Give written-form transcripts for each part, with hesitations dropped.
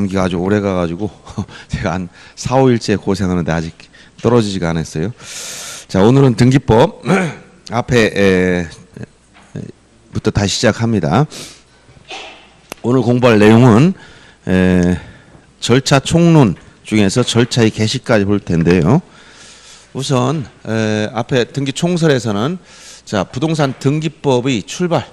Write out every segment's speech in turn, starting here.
감기가 아주 오래 가가지고 제가 한 4, 5일째 고생하는데 아직 떨어지지가 않았어요. 자, 오늘은 등기법 앞에 부터 다시 시작합니다. 오늘 공부할 내용은 절차 총론 중에서 절차의 개시까지 볼 텐데요. 우선 앞에 등기 총설에서는 자, 부동산 등기법의 출발,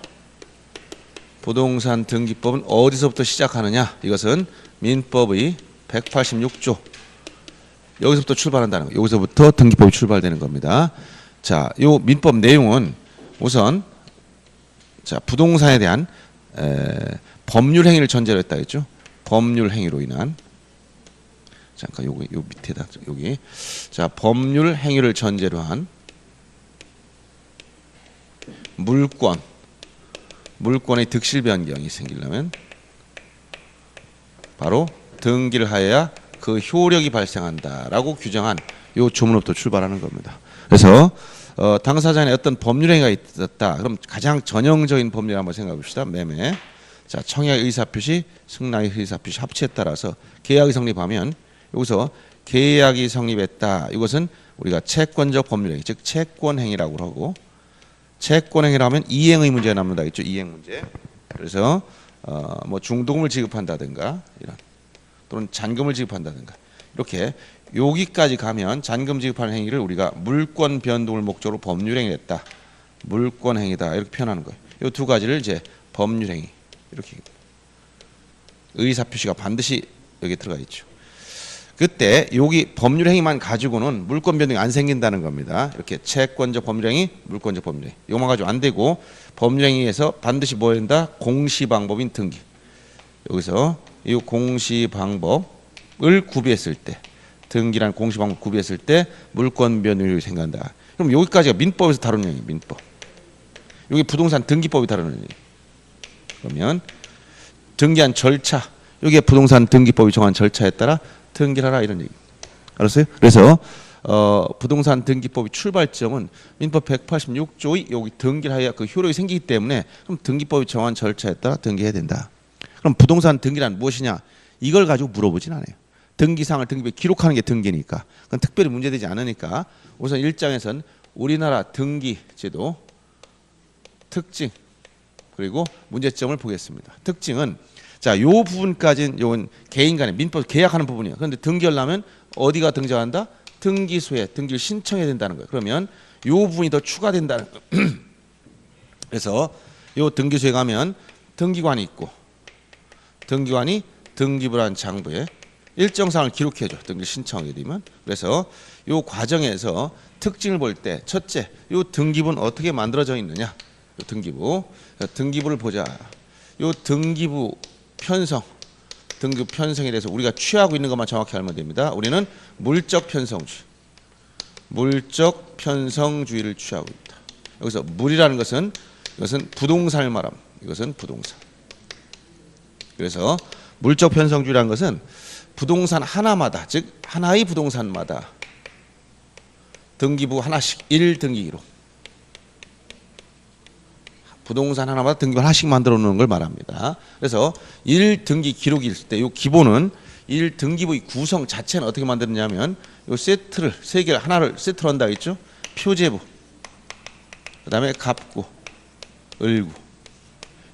부동산 등기법은 어디서부터 시작하느냐? 이것은 민법의 186조 여기서부터 출발한다는 거. 여기서부터 등기법이 출발되는 겁니다. 자, 요 민법 내용은 우선 자, 부동산에 대한 법률 행위를 전제로 했다 했죠. 법률 행위로 인한 잠깐 요 밑에다 여기 자, 법률 행위를 전제로 한 물권의 득실 변경이 생기려면 바로 등기를 하여야 그 효력이 발생한다라고 규정한 요 조문부터 출발하는 겁니다. 그래서 당사자의 어떤 법률 행위가 있었다. 그럼 가장 전형적인 법률 한번 생각해 봅시다. 매매. 자, 청약 의사표시, 승낙 의사표시 합치에 따라서 계약이 성립하면 여기서 계약이 성립했다. 이것은 우리가 채권적 법률 행위, 즉 채권 행위라고 하고 채권 행위를 하면 이행의 문제가 남는다겠죠. 이행 문제. 그래서 뭐 중도금을 지급한다든가 이런 또는 잔금을 지급한다든가 이렇게 여기까지 가면 잔금 지급하는 행위를 우리가 물권 변동을 목적으로 법률 행위를 했다. 물권 행위다. 이렇게 표현하는 거예요. 이 두 가지를 이제 법률 행위 이렇게 의사 표시가 반드시 여기 들어가 있죠. 그때 여기 법률 행위만 가지고는 물권 변동이 안 생긴다는 겁니다. 이렇게 채권적 법률 행위, 물권적 법률 행위. 이것만 가지고 안 되고 법률 행위에서 반드시 뭐 해야 된다? 공시 방법인 등기. 여기서 이 공시 방법을 구비했을 때 등기란 공시 방법 구비했을 때 물권 변동이 생긴다. 그럼 여기까지가 민법에서 다루는 얘기예요. 민법. 여기 부동산 등기법이 다루는 얘기예요. 그러면 등기한 절차, 여기에 부동산 등기법이 정한 절차에 따라 등기를 하라 이런 얘기. 알았어요? 그래서 부동산 등기법의 출발점은 민법 186조의 여기 등기를 하여야 그 효력이 생기기 때문에 그럼 등기법이 정한 절차에 따라 등기해야 된다. 그럼 부동산 등기란 무엇이냐? 이걸 가지고 물어보진 않아요. 등기사항을 등기부에 기록하는 게 등기니까. 그건 특별히 문제되지 않으니까 우선 1장에서는 우리나라 등기제도 특징 그리고 문제점을 보겠습니다. 특징은 자, 요 부분까지는 요건 개인 간에 민법 계약하는 부분이에요. 그런데 등기하려면 어디가 등장한다? 등기소에 등기를 신청해야 된다는 거예요. 그러면 요 부분이 더 추가된다는 거예요. 그래서 요 등기소에 가면 등기관이 있고 등기관이 등기부란 장부에 일정 사항을 기록해줘. 등기를 신청하게 되면. 그래서 요 과정에서 특징을 볼 때 첫째, 요 등기부는 어떻게 만들어져 있느냐? 요 등기부를 보자. 요 등기부 편성, 등급 편성에 대해서 우리가 취하고 있는 것만 정확히 알면 됩니다. 우리는 물적 편성주의를 취하고 있다. 여기서 물이라는 것은 이것은 부동산을 말합니다. 이것은 부동산. 그래서 물적 편성주의라는 것은 부동산 하나마다, 즉 하나의 부동산마다 등기부 하나씩 1등기 기록. 부동산 하나마다 등기부 하나씩 만들어 놓는 걸 말합니다. 그래서 1등기 기록이 있을 때 이 기본은 1등기부의 구성 자체는 어떻게 만드느냐면 이 세트를 세 개를 하나를 세트로 한다 했죠. 표제부, 그다음에 갑구, 을구.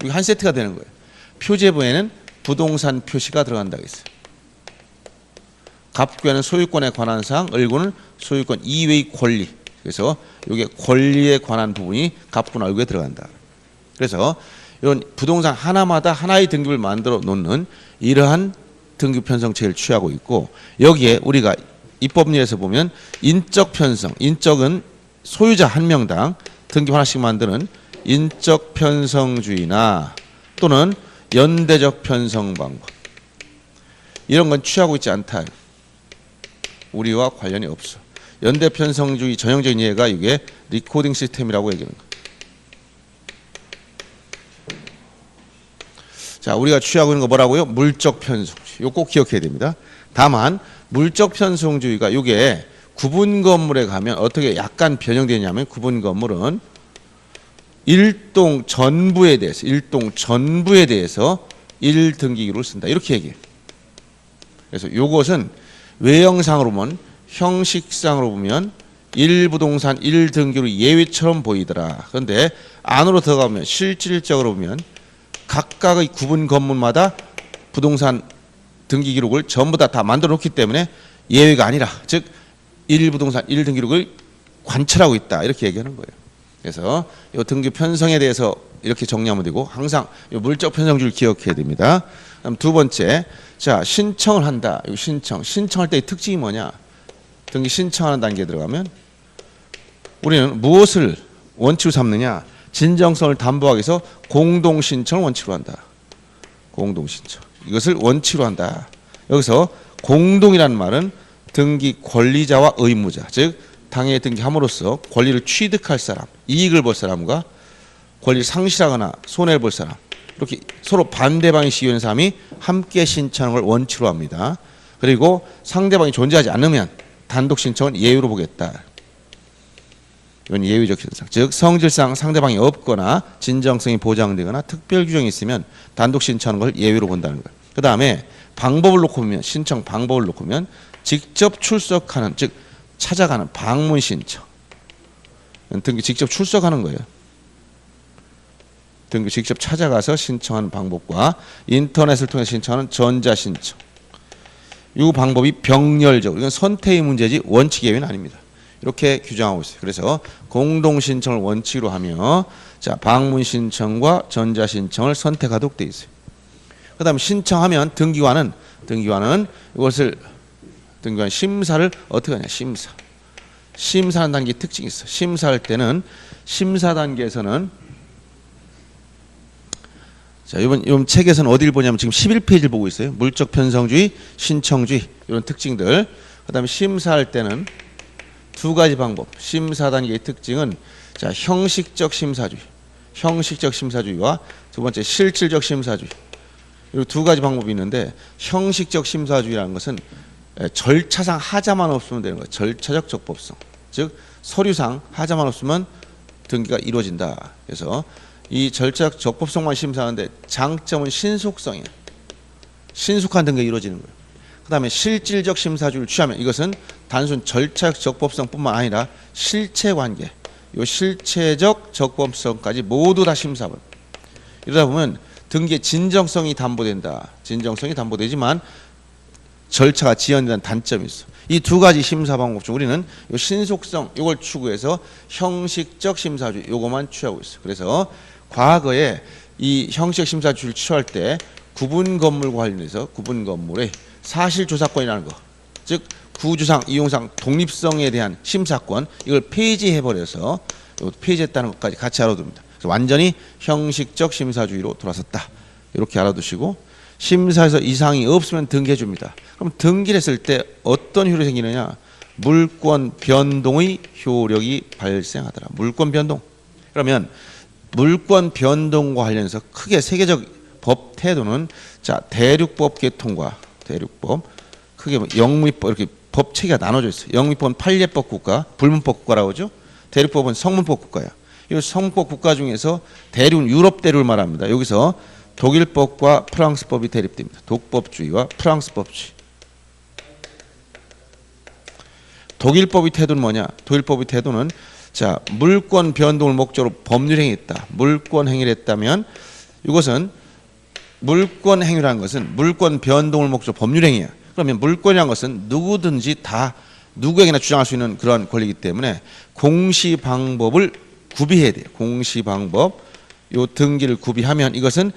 이게 한 세트가 되는 거예요. 표제부에는 부동산 표시가 들어간다고 했어요. 갑구에는 소유권에 관한 사항, 을구는 소유권 이외의 권리. 그래서 이게 권리에 관한 부분이 갑구나 을구에 들어간다. 그래서 이런 부동산 하나마다 하나의 등기부를 만들어 놓는 이러한 등기부 편성체를 취하고 있고 여기에 우리가 입법률에서 보면 인적 편성, 인적은 소유자 한 명당 등기부 하나씩 만드는 인적 편성주의나 또는 연대적 편성 방법 이런 건 취하고 있지 않다. 우리와 관련이 없어. 연대 편성주의 전형적인 예가 이게 리코딩 시스템이라고 얘기하는 거예요. 자, 우리가 취하고 있는 거 뭐라고요? 물적 편성주의. 이거 꼭 기억해야 됩니다. 다만 물적 편성주의가 이게 구분 건물에 가면 어떻게 약간 변형되냐면 구분 건물은 일동 전부에 대해서 1등기기록을 쓴다. 이렇게 얘기해요. 그래서 요것은 외형상으로 보면 형식상으로 보면 1부동산 1등기로 예외처럼 보이더라. 그런데 안으로 들어가면 실질적으로 보면 각각의 구분 건물마다 부동산 등기 기록을 전부 다 만들어 놓기 때문에 예외가 아니라 즉 1부동산 1등기 기록을 관철하고 있다 이렇게 얘기하는 거예요. 그래서 이 등기 편성에 대해서 이렇게 정리하면 되고 항상 이 물적 편성주를 기억해야 됩니다. 그다음 두 번째, 자 신청을 한다. 이 신청할 때의 특징이 뭐냐? 등기 신청하는 단계에 들어가면 우리는 무엇을 원칙으로 삼느냐? 진정성을 담보하기 위해서 공동신청을 원칙으로 한다. 공동신청. 이것을 원칙으로 한다. 여기서 공동이라는 말은 등기 권리자와 의무자, 즉 당해 등기함으로써 권리를 취득할 사람, 이익을 볼 사람과 권리를 상실하거나 손해를 볼 사람, 이렇게 서로 반대방이 시효인 사람이 함께 신청을 원칙으로 합니다. 그리고 상대방이 존재하지 않으면 단독 신청은 예외로 보겠다. 이건 예외적 현상. 즉 성질상 상대방이 없거나 진정성이 보장되거나 특별 규정이 있으면 단독 신청하는 걸 예외로 본다는 거예요. 그 다음에 방법을 놓고 보면 신청 방법을 놓고 보면 직접 출석하는 즉 찾아가는 방문 신청. 등기 직접 출석하는 거예요. 등기 직접 찾아가서 신청하는 방법과 인터넷을 통해 신청하는 전자 신청. 이 방법이 병렬적으로 이건 선택의 문제지 원칙 예외는 아닙니다. 이렇게 규정하고 있어요. 그래서 공동 신청을 원칙으로 하며 자 방문 신청과 전자 신청을 선택하도록 돼 있어요. 그다음에 신청하면 등기관은 이것을 등기관 심사를 어떻게 하냐? 심사하는 단계 특징이 있어. 심사할 때는 심사 단계에서는 자 이번 책에서는 어디를 보냐면 지금 11페이지를 보고 있어요. 물적 편성주의, 신청주의 이런 특징들. 그다음에 심사할 때는 두 가지 방법. 심사 단계의 특징은 자 형식적 심사주의와 두 번째 실질적 심사주의. 이 두 가지 방법이 있는데 형식적 심사주의라는 것은 절차상 하자만 없으면 되는 거예요. 절차적 적법성. 즉 서류상 하자만 없으면 등기가 이루어진다. 그래서 이 절차적 적법성만 심사하는데 장점은 신속성이에요. 신속한 등기가 이루어지는 거예요. 그 다음에 실질적 심사주의를 취하면 이것은 단순 절차적 적법성뿐만 아니라 실체관계, 이 실체적 적법성까지 모두 다 심사합니다. 이러다 보면 등기의 진정성이 담보된다. 진정성이 담보되지만 절차가 지연된다는 단점이 있어. 이 두 가지 심사 방법 중 우리는 이 신속성 이걸 추구해서 형식적 심사주의 이것만 취하고 있어. 그래서 과거에 이 형식적 심사주의를 취할 때 구분 건물과 관련해서 구분 건물의 사실조사권이라는 거, 즉 구주상, 이용상, 독립성에 대한 심사권 이걸 폐지해버려서 폐지했다는 것까지 같이 알아둡니다. 그래서 완전히 형식적 심사주의로 돌아섰다. 이렇게 알아두시고 심사에서 이상이 없으면 등기해줍니다. 그럼 등기를 했을 때 어떤 효력이 생기느냐? 물권 변동의 효력이 발생하더라. 물권 변동. 그러면 물권 변동과 관련해서 크게 세계적 법 태도는 자 대륙법 개통과 대륙법 크게 영미법 이렇게 법 체계가 나눠져 있어요. 영미법은 판례법 국가, 불문법 국가라고 하죠. 대륙법은 성문법 국가야. 이 성문법 국가 중에서 대륙은 유럽 대륙을 말합니다. 여기서 독일법과 프랑스법이 대립됩니다. 독법주의와 프랑스법주의. 독일법의 태도는 뭐냐? 독일법의 태도는 자 물권 변동을 목적으로 법률 행위했다. 물권 행위를 했다면 이것은 물권 행위라는 것은 물권 변동을 목적으로 법률 행위야. 그러면 물권이라는 것은 누구든지 다 누구에게나 주장할 수 있는 그런 권리이기 때문에 공시 방법을 구비해야 돼요. 공시 방법, 요 등기를 구비하면 이것은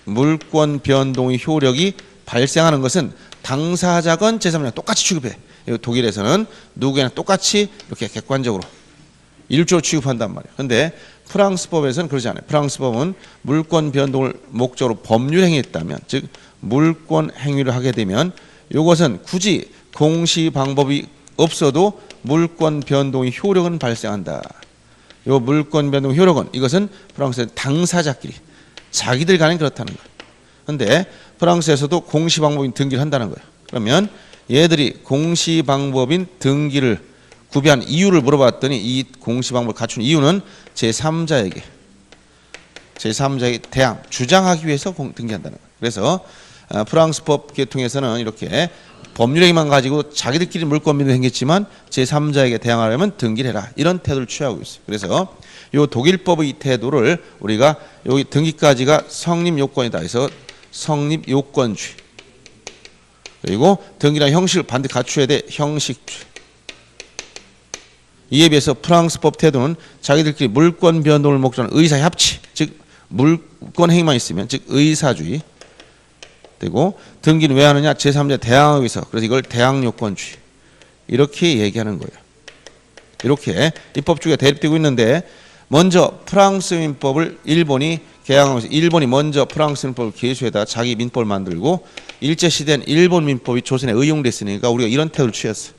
물권 변동의 효력이 발생하는 것은 당사자건 제3자건 똑같이 취급해. 독일에서는 누구에나 똑같이 이렇게 객관적으로 일조로 취급한단 말이에요. 그런데 프랑스법에서는 그러지 않아요. 프랑스법은 물권 변동을 목적으로 법률 행위했다면, 즉 물권 행위를 하게 되면 이것은 굳이 공시 방법이 없어도 물권 변동의 효력은 발생한다. 이 물권 변동 효력은 이것은 프랑스의 당사자끼리 자기들 간에 그렇다는 거예요. 그런데 프랑스에서도 공시 방법인 등기를 한다는 거예요. 그러면 얘들이 공시 방법인 등기를 구비한 이유를 물어봤더니 이 공시 방법을 갖춘 이유는 제3자에게 대항 주장하기 위해서 등기한다는 거예요. 그래서 프랑스 법 계통에서는 이렇게 법률행위만 가지고 자기들끼리 물권 빈도 생겼지만 제3자에게 대항하려면 등기를 해라. 이런 태도를 취하고 있어요. 그래서 요 독일법의 이 태도를 우리가 여기 등기까지가 성립 요건이다 해서 성립 요건주의. 그리고 등기란 형식을 반드시 갖춰야 돼. 형식주의. 이에 비해서 프랑스 법 태도는 자기들끼리 물권 변동을 목적으로 하는 의사 협치, 즉 물권 행위만 있으면 즉 의사주의. 되고 등기는 왜 하느냐? 제3자 대항하기 위해서. 그래서 이걸 대항요건주의. 이렇게 얘기하는 거예요. 이렇게 입법주의가 대립되고 있는데 먼저 프랑스 민법을 일본이 개항하면서 일본이 먼저 프랑스 민법을 계수해다 자기 민법을 만들고 일제시대는 일본 민법이 조선에 의용됐으니까 우리가 이런 태도를 취했어요.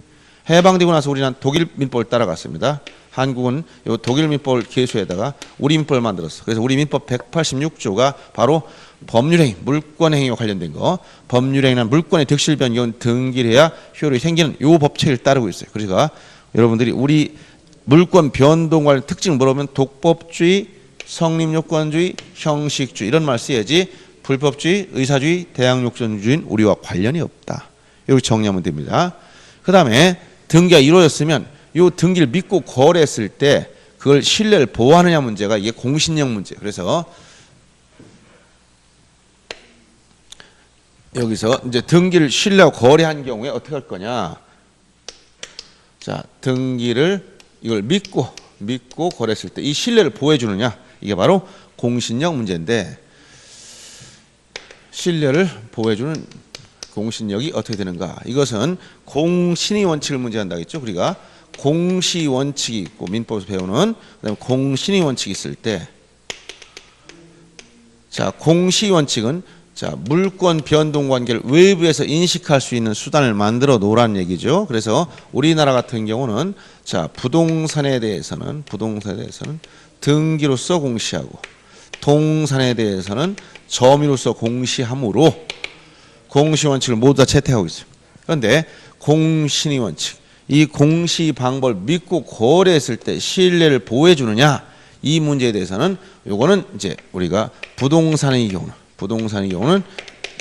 해방되고 나서 우리는 독일 민법을 따라갔습니다. 한국은 요 독일 민법을 계수해다가 우리 민법을 만들었어. 그래서 우리 민법 186조가 바로 법률행위, 물권행위와 관련된 거. 법률행위는 물권의 득실 변경은 등기를 해야 효력이 생기는 요 법칙을 따르고 있어요. 그러니까 여러분들이 우리 물권 변동 관련 특징을 물어보면 독법주의, 성립요건주의, 형식주의 이런 말 써야지 불법주의, 의사주의, 대항요건주의는 우리와 관련이 없다. 이렇게 정리하면 됩니다. 그 다음에 등기가 이루어졌으면 이 등기를 믿고 거래했을 때 그걸 신뢰를 보호하느냐 문제가 이게 공신력 문제. 그래서 여기서 이제 등기를 신뢰하고 거래한 경우에 어떻게 할 거냐? 자, 등기를 이걸 믿고 거래했을 때 이 신뢰를 보호해 주느냐? 이게 바로 공신력 문제인데 신뢰를 보호해 주는 공신력이 어떻게 되는가? 이것은 공신의 원칙을 문제한다 했죠. 우리가 공시 원칙이 있고 민법에서 배우는 그다음에 공신의 원칙이 있을 때 자, 공시 원칙은 자, 물권 변동 관계를 외부에서 인식할 수 있는 수단을 만들어 놓으라는 얘기죠. 그래서 우리나라 같은 경우는 자, 부동산에 대해서는 등기로서 공시하고 동산에 대해서는 점유로서 공시하므로 공시 원칙을 모두 다 채택하고 있어요. 그런데 공신의 원칙, 이 공시 방법을 믿고 거래했을 때 신뢰를 보호해 주느냐 이 문제에 대해서는 요거는 이제 우리가 부동산의 경우는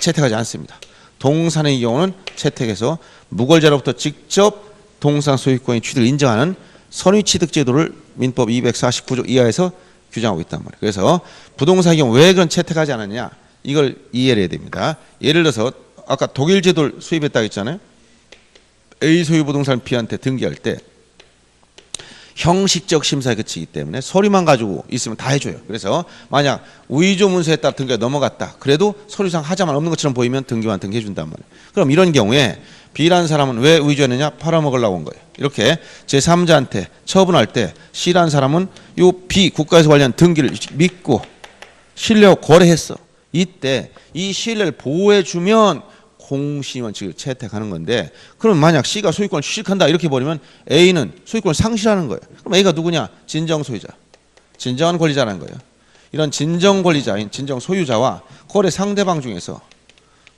채택하지 않습니다. 동산의 경우는 채택해서 무걸자로부터 직접 동산 소유권의 취득을 인정하는 선의취득제도를 민법 249조 이하에서 규정하고 있단 말이에요. 그래서 부동산의 경우 왜 그런 채택하지 않았냐 이걸 이해를 해야 됩니다. 예를 들어서 아까 독일 제도를 수입했다고 했잖아요. A 소유 부동산 B한테 등기할 때 형식적 심사에 그치기 때문에 서류만 가지고 있으면 다 해줘요. 그래서 만약 위조 문서에 따라 등기가 넘어갔다. 그래도 서류상 하자만 없는 것처럼 보이면 등기만 등기해준단 말이에요. 그럼 이런 경우에 B라는 사람은 왜 위조했느냐? 팔아먹으려고 한 거예요. 이렇게 제3자한테 처분할 때 C라는 사람은 요 B 국가에서 관련 등기를 믿고 신뢰하고 거래했어. 이때 이 신뢰를 보호해주면 공시 원칙을 채택하는 건데 그럼 만약 C가 소유권을 취득한다 이렇게 버리면 A는 소유권을 상실하는 거예요. 그럼 A가 누구냐? 진정 소유자. 진정한 권리자라는 거예요. 이런 진정 권리자인 진정 소유자와 거래 상대방 중에서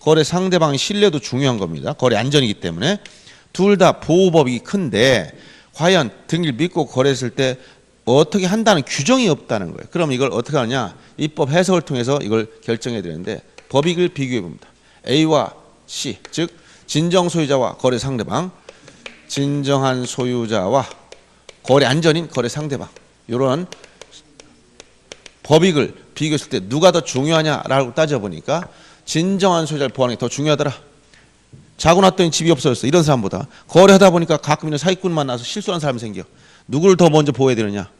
거래 상대방의 신뢰도 중요한 겁니다. 거래 안전이기 때문에 둘 다 보호법이 큰데 과연 등기를 믿고 거래했을 때 어떻게 한다는 규정이 없다는 거예요. 그럼 이걸 어떻게 하느냐? 입법 해석을 통해서 이걸 결정해야 되는데 법익을 비교해 봅니다. A와 C, 즉 진정 소유자와 거래 상대방, 진정한 소유자와 거래 안전인 거래 상대방 이런 법익을 비교했을 때 누가 더 중요하냐라고 따져보니까 진정한 소유자를 보호하는 게 더 중요하더라. 자고 났더니 집이 없어졌어. 이런 사람보다 거래하다 보니까 가끔 있는 사기꾼 만나서 실수하는 사람이 생겨. 누구를 더 먼저 보호해야 되느냐?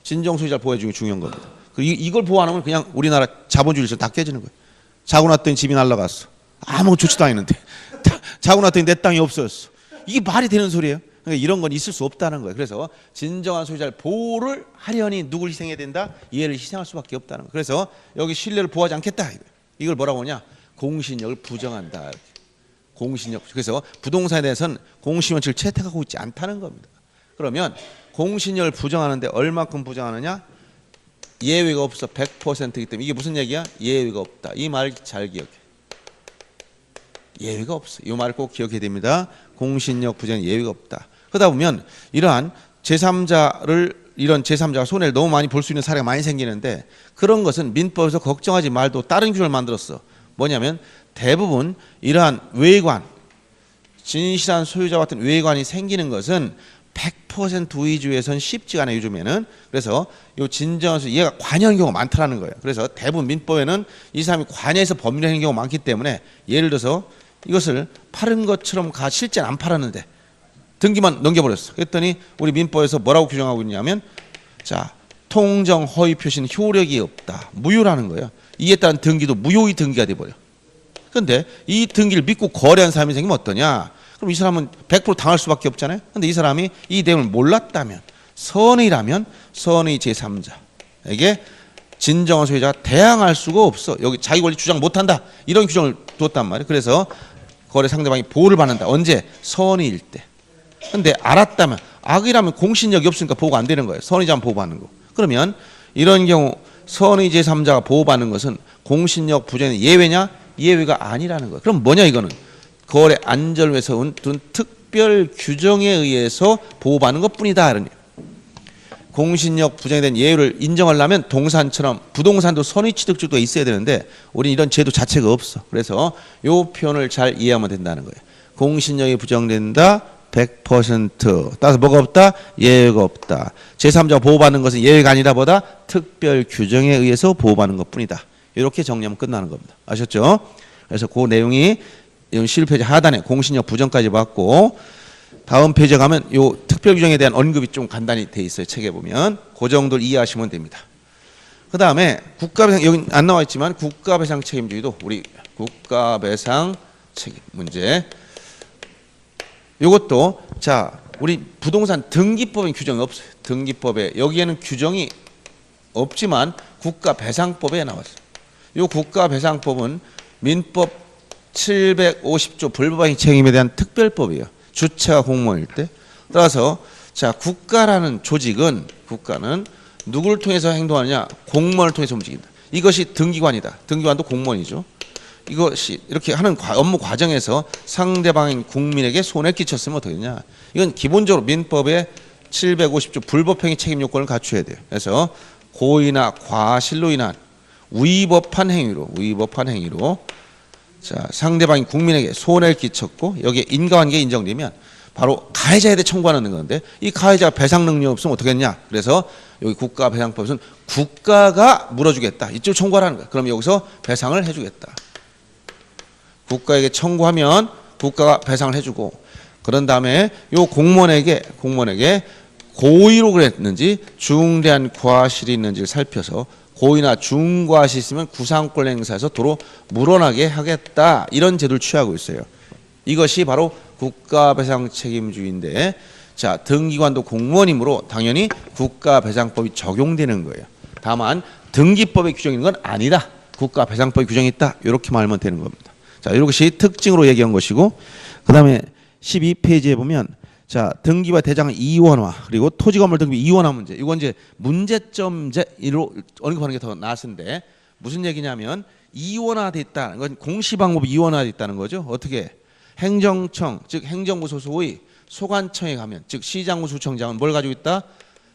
진정 소유자를 보호해 주는 게 중요한 겁니다. 이걸 보호하는 건 그냥 우리나라 자본주의에서 다 깨지는 거예요. 자고 났더니 집이 날라갔어. 아무 좋지도 않았는데 자고 났더니 내 땅이 없어졌어. 이게 말이 되는 소리예요? 그러니까 이런 건 있을 수 없다는 거예요. 그래서 진정한 소유자를 보호를 하려니 누굴 희생해야 된다? 얘를 희생할 수밖에 없다는 거예요. 그래서 여기 신뢰를 보호하지 않겠다. 이걸 뭐라고 하냐? 공신력을 부정한다. 이렇게. 공신력. 그래서 부동산에 대해서는 공신원칙을 채택하고 있지 않다는 겁니다. 그러면 공신력을 부정하는데 얼마큼 부정하느냐? 예외가 없어. 100%이기 때문에 이게 무슨 얘기야? 예외가 없다. 이 말 잘 기억해. 예외가 없어. 이 말을 꼭 기억해야 됩니다. 공신력 부정에 예외가 없다. 그러다 보면 이러한 이런 제3자가 손해를 너무 많이 볼 수 있는 사례가 많이 생기는데 그런 것은 민법에서 걱정하지 말도 다른 규정을 만들었어. 뭐냐면 대부분 이러한 외관, 진실한 소유자 같은 외관이 생기는 것은 100% 위주에선 쉽지가 않아요, 요즘에는. 그래서 요 진정한 소유, 얘가 관여하는 경우가 많다라는 거예요. 그래서 대부분 민법에는 이 사람이 관여해서 법률을 하는 경우가 많기 때문에 예를 들어서 이것을 팔은 것처럼 실제는 안 팔았는데 등기만 넘겨버렸어. 그랬더니 우리 민법에서 뭐라고 규정하고 있냐면 자, 통정 허위 표시는 효력이 없다. 무효라는 거예요. 이에 따른 등기도 무효의 등기가 돼버려. 그런데 이 등기를 믿고 거래한 사람이 생기면 어떠냐? 그럼 이 사람은 100% 당할 수밖에 없잖아요. 그런데 이 사람이 이 내용을 몰랐다면, 선의라면 선의 제3자에게 진정한 소유자가 대항할 수가 없어. 여기 자기 권리 주장 못한다. 이런 규정을 두었단 말이에요. 그래서 거래 상대방이 보호를 받는다. 언제? 선의일 때. 근데 알았다면, 악이라면 공신력이 없으니까 보호가 안 되는 거예요. 선의자만 보호받는 거. 그러면 이런 경우 선의 제3자가 보호받는 것은 공신력 부정의 예외냐? 예외가 아니라는 거예요. 그럼 뭐냐 이거는? 거래 안전을 위해서 둔 특별 규정에 의해서 보호받는 것뿐이다. 이러니 공신력 부정에 대한 예외를 인정하려면 동산처럼 부동산도 선의 취득주가 있어야 되는데 우리는 이런 제도 자체가 없어. 그래서 이 표현을 잘 이해하면 된다는 거예요. 공신력이 부정된다. 100% 따라서 뭐가 없다? 예외가 없다. 제3자가 보호받는 것은 예외가 아니라 보다 특별 규정에 의해서 보호받는 것뿐이다. 이렇게 정리하면 끝나는 겁니다. 아셨죠? 그래서 그 내용이 11페이지 하단에 공신력 부정까지 봤고 다음 페이지에 가면 요 특별 규정에 대한 언급이 좀 간단히 돼 있어요. 책에 보면 그 정도를 이해하시면 됩니다. 그 다음에 국가배상 여기 안 나와 있지만 국가배상 책임주의도 우리 국가배상 책임 문제 요것도 자 우리 부동산 등기법에 규정이 없어요. 등기법에 여기에는 규정이 없지만 국가배상법에 나왔어요. 요 국가배상법은 민법 750조 불법행위 책임에 대한 특별법이에요. 주체가 공무원일 때. 따라서 자 국가라는 조직은 국가는 누구를 통해서 행동하느냐? 공무원을 통해서 움직인다. 이것이 등기관이다. 등기관도 공무원이죠. 이것이 이렇게 하는 업무 과정에서 상대방인 국민에게 손해를 끼쳤으면 어떻게 되냐? 이건 기본적으로 민법의 750조 불법행위 책임 요건을 갖춰야 돼요. 그래서 고의나 과실로 인한 위법한 행위로 자 상대방인 국민에게 손해를 끼쳤고 여기에 인과관계가 인정되면 바로 가해자에 대해 청구하는 건데 이 가해자가 배상 능력이 없으면 어떻게 했냐? 그래서 여기 국가배상법에서는 국가가 물어주겠다. 이쪽 청구하라는 거야. 그럼 여기서 배상을 해주겠다. 국가에게 청구하면 국가가 배상을 해주고 그런 다음에 요 공무원에게 고의로 그랬는지 중대한 과실이 있는지를 살펴서 고의나 중과실이 있으면 구상권 행사해서 도로 물어나게 하겠다. 이런 제도를 취하고 있어요. 이것이 바로 국가배상 책임주의인데 자 등기관도 공무원이므로 당연히 국가배상법이 적용되는 거예요. 다만 등기법의 규정이 있는 건 아니다. 국가배상법의 규정이 있다. 이렇게 말하면 되는 겁니다. 자 이것이 특징으로 얘기한 것이고 그 다음에 12페이지에 보면 자 등기와 대장 이원화 그리고 토지건물 등기 이원화 문제 이건 이제 문제점제로 언급하는 게 더 나았는데 무슨 얘기냐면 이원화돼 있다. 이건 공시방법이 이원화돼 있다는 거죠. 어떻게 행정청 즉 행정부 소속의 소관청에 가면 즉 시장구 수청장은 뭘 가지고 있다?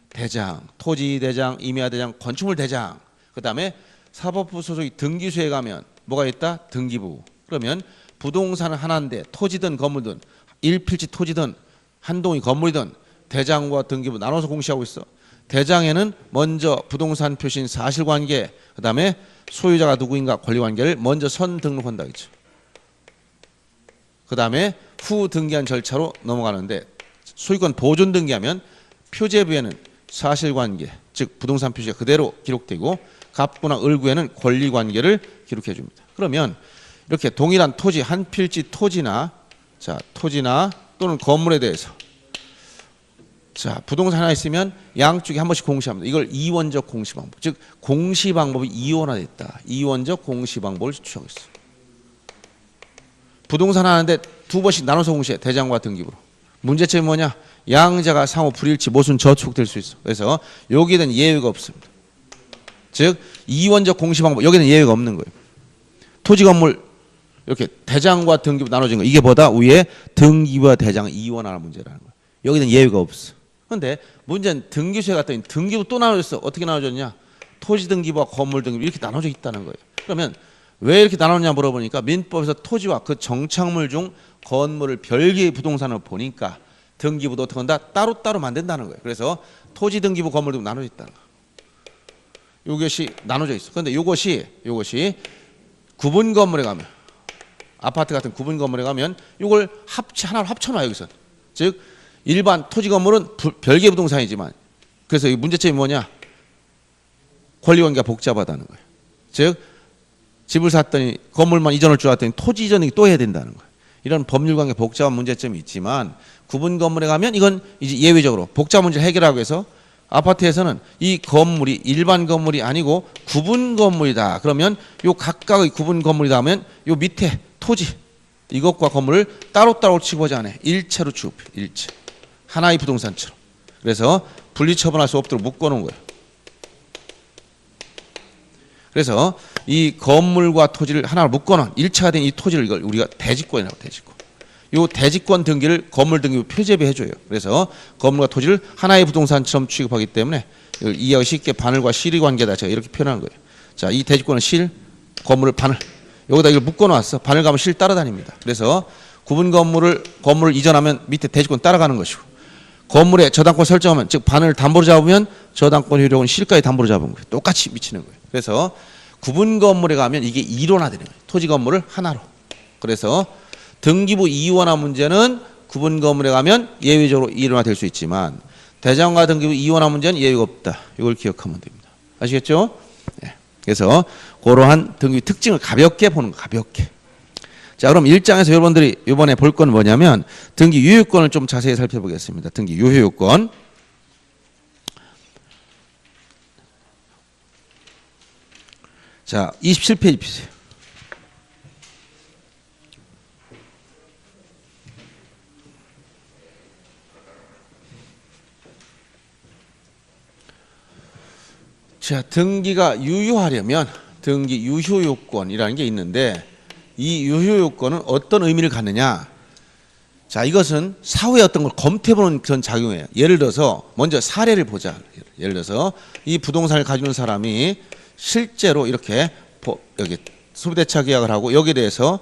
대장, 토지대장, 임야대장, 건축물 대장. 그 다음에 사법부 소속의 등기소에 가면 뭐가 있다? 등기부. 그러면 부동산은 하나인데 토지든 건물든 일필지 토지든 한동의 건물이든 대장과 등기부 나눠서 공시하고 있어. 대장에는 먼저 부동산 표시인 사실관계 그 다음에 소유자가 누구인가 권리관계를 먼저 선 등록한다 했죠. 그 다음에 후 등기한 절차로 넘어가는데 소유권 보존 등기하면 표제부에는 사실관계 즉 부동산 표시가 그대로 기록되고 갑부나 을구에는 권리관계를 기록해 줍니다. 그러면 이렇게 동일한 토지 한 필지 토지나 또는 건물에 대해서 자 부동산 하나 있으면 양쪽에 한 번씩 공시합니다. 이걸 이원적 공시방법 즉 공시방법이 이원화됐다. 이원적 공시방법을 추구하고 있어요. 부동산 하나인데 두 번씩 나눠서 공시해. 대장과 등기부로. 문제점이 뭐냐? 양자가 상호 불일치 모순 저촉될 수 있어. 그래서 여기에 대한 예외가 없습니다. 즉 이원적 공시방법 여기는 예외가 없는 거예요. 토지 건물 이렇게 대장과 등기부 나눠진 거 이게 보다 위에 등기부와 대장 이원하는 문제라는 거예요. 여기는 예외가 없어. 그런데 문제는 등기소에 갔더니 등기부 또 나눠졌어. 어떻게 나눠졌냐? 토지 등기부와 건물 등기부 이렇게 나눠져 있다는 거예요. 그러면 왜 이렇게 나눴냐 물어보니까 민법에서 토지와 그 정착물 중 건물을 별개의 부동산으로 보니까 등기부도 어떻게 한다? 따로따로 만든다는 거예요. 그래서 토지 등기부 건물 등기부 나눠져 있다는 거예요. 이것이 나눠져 있어. 그런데 이것이 구분 건물에 가면 아파트 같은 구분 건물에 가면 이걸 하나로 합쳐놔요. 여기서. 즉 일반 토지 건물은 별개 부동산이지만 그래서 이 문제점이 뭐냐? 권리관계가 복잡하다는 거예요. 즉 집을 샀더니 건물만 이전할 줄 알았더니 토지 이전이 또 해야 된다는 거예요. 이런 법률관계 복잡한 문제점이 있지만 구분 건물에 가면 이건 이제 예외적으로 복잡한 문제를 해결하기 위해서 아파트에서는 이 건물이 일반 건물이 아니고 구분 건물이다. 그러면 요 각각의 구분 건물이다 하면 요 밑에 토지 이것과 건물을 따로따로 취급하지 않아요. 일체로 취급해. 일체. 하나의 부동산처럼. 그래서 분리처분할 수 없도록 묶어놓은 거예요. 그래서 이 건물과 토지를 하나로 묶어놓은 일체가 된 이 토지를 이걸 우리가 대지권이라고 대지권. 이 대지권 등기를 건물 등기부 표제비 해줘요. 그래서 건물과 토지를 하나의 부동산처럼 취급하기 때문에 이걸 이해하기 쉽게 바늘과 실의 관계다. 제가 이렇게 표현한 거예요. 자, 이 대지권은 실, 건물을 바늘. 여기다 이걸 묶어놨어. 바늘 가면 실 따라다닙니다. 그래서 구분 건물을 이전하면 밑에 대지권 따라가는 것이고 건물에 저당권 설정하면 즉 바늘 담보로 잡으면 저당권 효력은 실까지 담보로 잡은 거예요. 똑같이 미치는 거예요. 그래서 구분 건물에 가면 이게 이론화되는 거예요. 토지 건물을 하나로. 그래서 등기부 이원화 문제는 구분 건물에 가면 예외적으로 이론화될 수 있지만 대장과 등기부 이원화 문제는 예외가 없다. 이걸 기억하면 됩니다. 아시겠죠? 네. 그래서 그러한 등기부 특징을 가볍게 보는 거. 가볍게. 자, 그럼 1장에서 여러분들이 이번에 볼 건 뭐냐면 등기 유효요건을 좀 자세히 살펴보겠습니다. 등기 유효요건. 자, 27페이지 피세요. 자, 등기가 유효하려면 등기 유효요건이라는 게 있는데 이 유효요건은 어떤 의미를 갖느냐? 자, 이것은 사후에 어떤 걸 검토해보는 그런 작용이에요. 예를 들어서 먼저 사례를 보자. 예를 들어서 이 부동산을 가지고 있는 사람이 실제로 이렇게 여기 소비대차 계약을 하고 여기에 대해서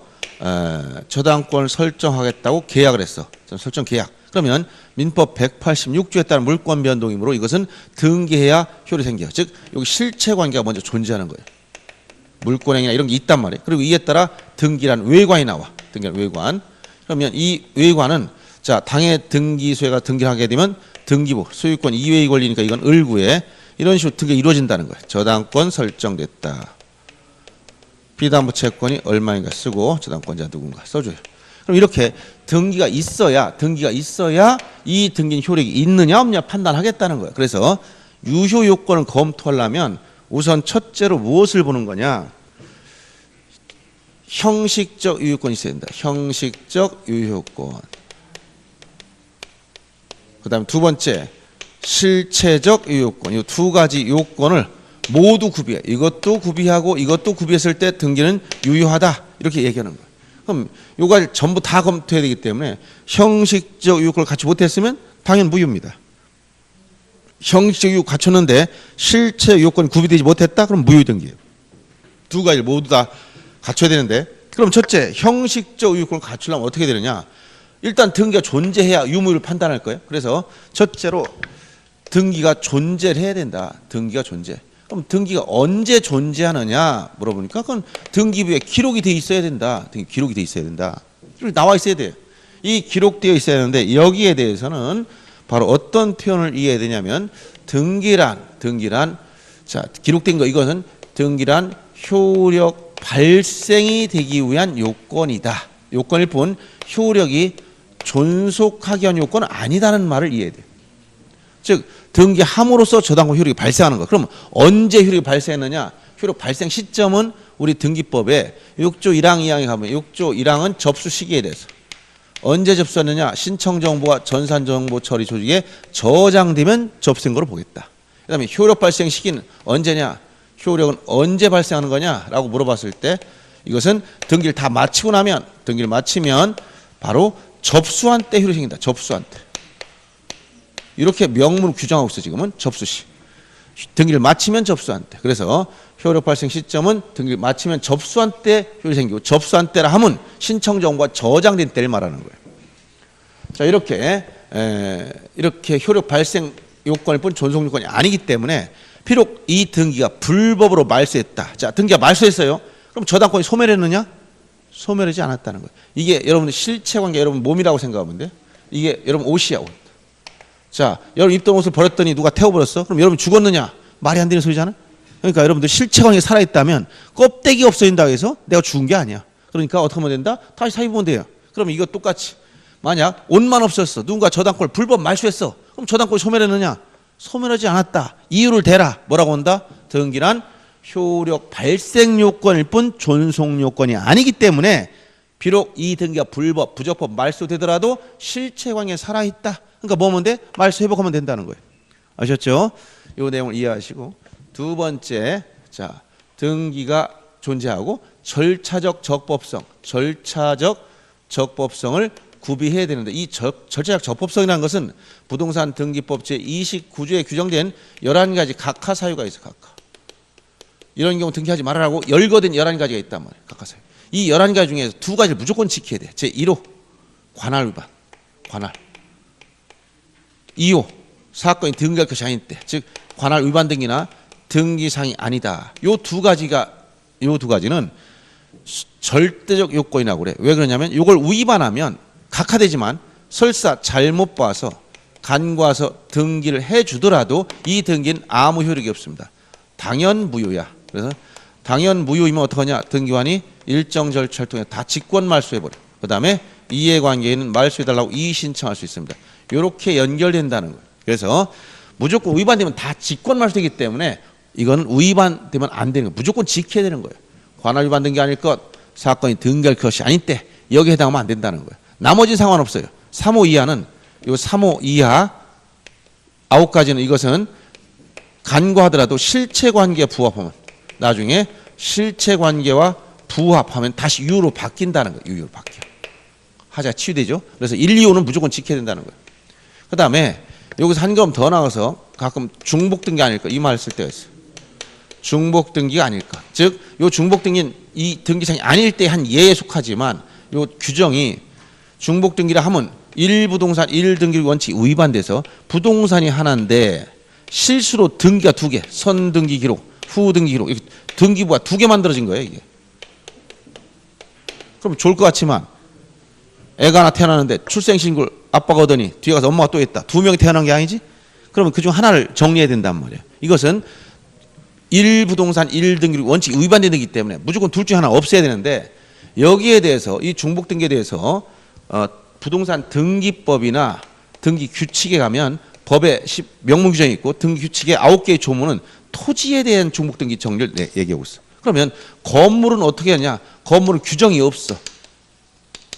저당권을 설정하겠다고 계약을 했어. 설정 계약. 그러면 민법 186조에 따른 물권 변동이므로 이것은 등기해야 효력이 생겨요. 즉 여기 실체 관계가 먼저 존재하는 거예요. 물권행위나 이런 게 있단 말이에요. 그리고 이에 따라 등기란 외관이 나와. 등기란 외관. 그러면 이 외관은 자, 당해 등기소유가 등기하게 되면 등기부 소유권 이외의 권리니까 이건 을구에 이런 식으로 등기가 이루어진다는 거예요. 저당권 설정됐다. 비담보 채권이 얼마인가 쓰고 저당권자 누군가 써줘요. 그럼 이렇게 등기가 있어야 이 등기는 효력이 있느냐 없느냐 판단하겠다는 거예요. 그래서 유효 요건을 검토하려면 우선 첫째로 무엇을 보는 거냐? 형식적 유효권이 있어야 된다. 형식적 유효권. 그 다음에 두 번째 실체적 유효권. 이 두 가지 요건을 모두 구비해. 이것도 구비하고 이것도 구비했을 때 등기는 유효하다. 이렇게 얘기하는 거예요. 그럼 요걸 전부 다 검토해야 되기 때문에 형식적 유효권을 갖지 못했으면 당연 무효입니다. 형식적 유효 갖췄는데 실체 유효권이 구비되지 못했다? 그럼 무효 등기예요. 두 가지를 모두 다 갖춰야 되는데 그럼 첫째 형식적 유효권을 갖추려면 어떻게 되느냐? 일단 등기가 존재해야 유무를 판단할 거예요. 그래서 첫째로 등기가 존재를 해야 된다. 등기가 존재. 그럼 등기가 언제 존재하느냐 물어보니까 그건 등기부에 기록이 돼 있어야 된다. 등기 기록이 돼 있어야 된다. 나와 있어야 돼요. 이 기록되어 있어야 하는데 여기에 대해서는 바로 어떤 표현을 이해해야 되냐면 등기란 자 기록된 거 이것은 등기란 효력 발생이 되기 위한 요건이다. 요건일 뿐 효력이 존속하기 위한 요건은 아니다는 말을 이해해야 돼요. 즉 등기함으로써 저당권 효력이 발생하는 거. 그럼 언제 효력이 발생했느냐? 효력 발생 시점은 우리 등기법에 6조 1항 2항에 가면 6조 1항은 접수 시기에 대해서 언제 접수했느냐? 신청 정보와 전산 정보 처리 조직에 저장되면 접수된 거로 보겠다. 그다음에 효력 발생 시기는 언제냐? 효력은 언제 발생하는 거냐라고 물어봤을 때 이것은 등기를 다 마치고 나면 등기를 마치면 바로 접수한 때 효력이 생긴다. 접수한 때. 이렇게 명문으로 규정하고 있어 지금은 접수 시. 등기를 마치면 접수한 때. 그래서 효력 발생 시점은 등기를 마치면 접수한 때 효력이 생기고, 접수한 때라 하면 신청 정보가 저장된 때를 말하는 거예요. 자, 이렇게 효력 발생 요건일 뿐 존속 요건이 아니기 때문에 비록 이 등기가 불법으로 말소했다. 자, 등기가 말소했어요. 그럼 저당권이 소멸했느냐? 소멸하지 않았다는 거예요. 이게 여러분들 실체관계, 여러분 몸이라고 생각하면 돼. 이게 여러분 옷이야, 옷. 자, 여러분 입던 옷을 버렸더니 누가 태워버렸어? 그럼 여러분 죽었느냐? 말이 안 되는 소리잖아. 그러니까 여러분들 실체관계가 살아있다면 껍데기 없어진다고 해서 내가 죽은 게 아니야. 그러니까 어떻게 하면 된다? 다시 사입으면 돼요. 그럼 이거 똑같이 만약 옷만 없었어, 누군가 저당권을 불법 말소했어, 그럼 저당권이 소멸했느냐? 소멸하지 않았다. 이유를 대라. 뭐라고 한다? 등기란 효력 발생 요건일 뿐 존속 요건이 아니기 때문에 비록 이 등기가 불법, 부적법 말소되더라도 실체관계에 살아있다. 그러니까 뭐면 돼? 말소 회복하면 된다는 거예요. 아셨죠? 이 내용을 이해하시고, 두 번째, 자, 등기가 존재하고 절차적 적법성을 구비해야 되는데, 이 절차적 적법성이라는 것은 부동산 등기법 제29조에 규정된 11가지 각하 사유가 있어. 각하. 이런 경우 등기하지 말아라고 열거된 11가지가 있단 말이에요. 각하 사유. 이 11가지 중에서 두 가지를 무조건 지켜야 돼. 제1호 관할 위반. 관할. 2호 사건이 등기할 것이 아닐 때, 즉 관할 위반 등기나 등기상이 아니다. 요 두 가지는 절대적 요건이라고 그래. 왜 그러냐면 이걸 위반하면 각하되지만 설사 잘못 봐서 간과해서 등기를 해주더라도 이 등기는 아무 효력이 없습니다. 당연 무효야. 그래서 당연 무효이면 어떡하냐? 등기관이 일정 절차를 통해 다 직권 말소해버려. 그 다음에 이해관계인은 말소해달라고 이의 신청할 수 있습니다. 이렇게 연결된다는 거예요. 그래서 무조건 위반되면 다 직권 말소되기 때문에 이건 위반되면 안 되는 거예요. 무조건 지켜야 되는 거예요. 관할 위반 등기 아닐 것, 사건이 등기할 것이 아닐 때 여기에 해당하면 안 된다는 거예요. 나머지는 상관없어요. 3호 이하는, 요 3호 이하 9가지는 이것은 간과하더라도 실체관계에 부합하면, 나중에 실체관계와 부합하면 다시 유효로 바뀐다는 거예요. 유효로 바뀌어. 하자가 치유되죠. 그래서 1, 2호는 무조건 지켜야 된다는 거예요. 그 다음에 여기서 한 걸음 더 나가서 가끔 중복등기 아닐까 이 말 쓸 때가 있어요. 중복등기가 아닐까. 즉, 요 중복등기는 이 등기상이 아닐 때 한 예에 속하지만 요 규정이 중복등기라 하면 1부동산 1등기 원칙 위반돼서 부동산이 하나인데 실수로 등기가 두 개, 선등기 기록, 후등기 기록, 등기부가 두 개 만들어진 거예요, 이게. 그럼 좋을 것 같지만 애가 하나 태어나는데 출생신고를 아빠가 오더니 뒤에 가서 엄마가 또 했다. 두 명이 태어난 게 아니지? 그러면 그중 하나를 정리해야 된단 말이에요. 이것은 1부동산 1등기 원칙 위반되는 거기 때문에 무조건 둘 중 하나 없애야 되는데, 여기에 대해서 이 중복등기에 대해서 부동산 등기법이나 등기 규칙에 가면 법에 명문 규정이 있고 등기 규칙의 9개의 조문은 토지에 대한 중복등기 정리를 얘기하고 있어. 그러면 건물은 어떻게 하냐? 건물은 규정이 없어.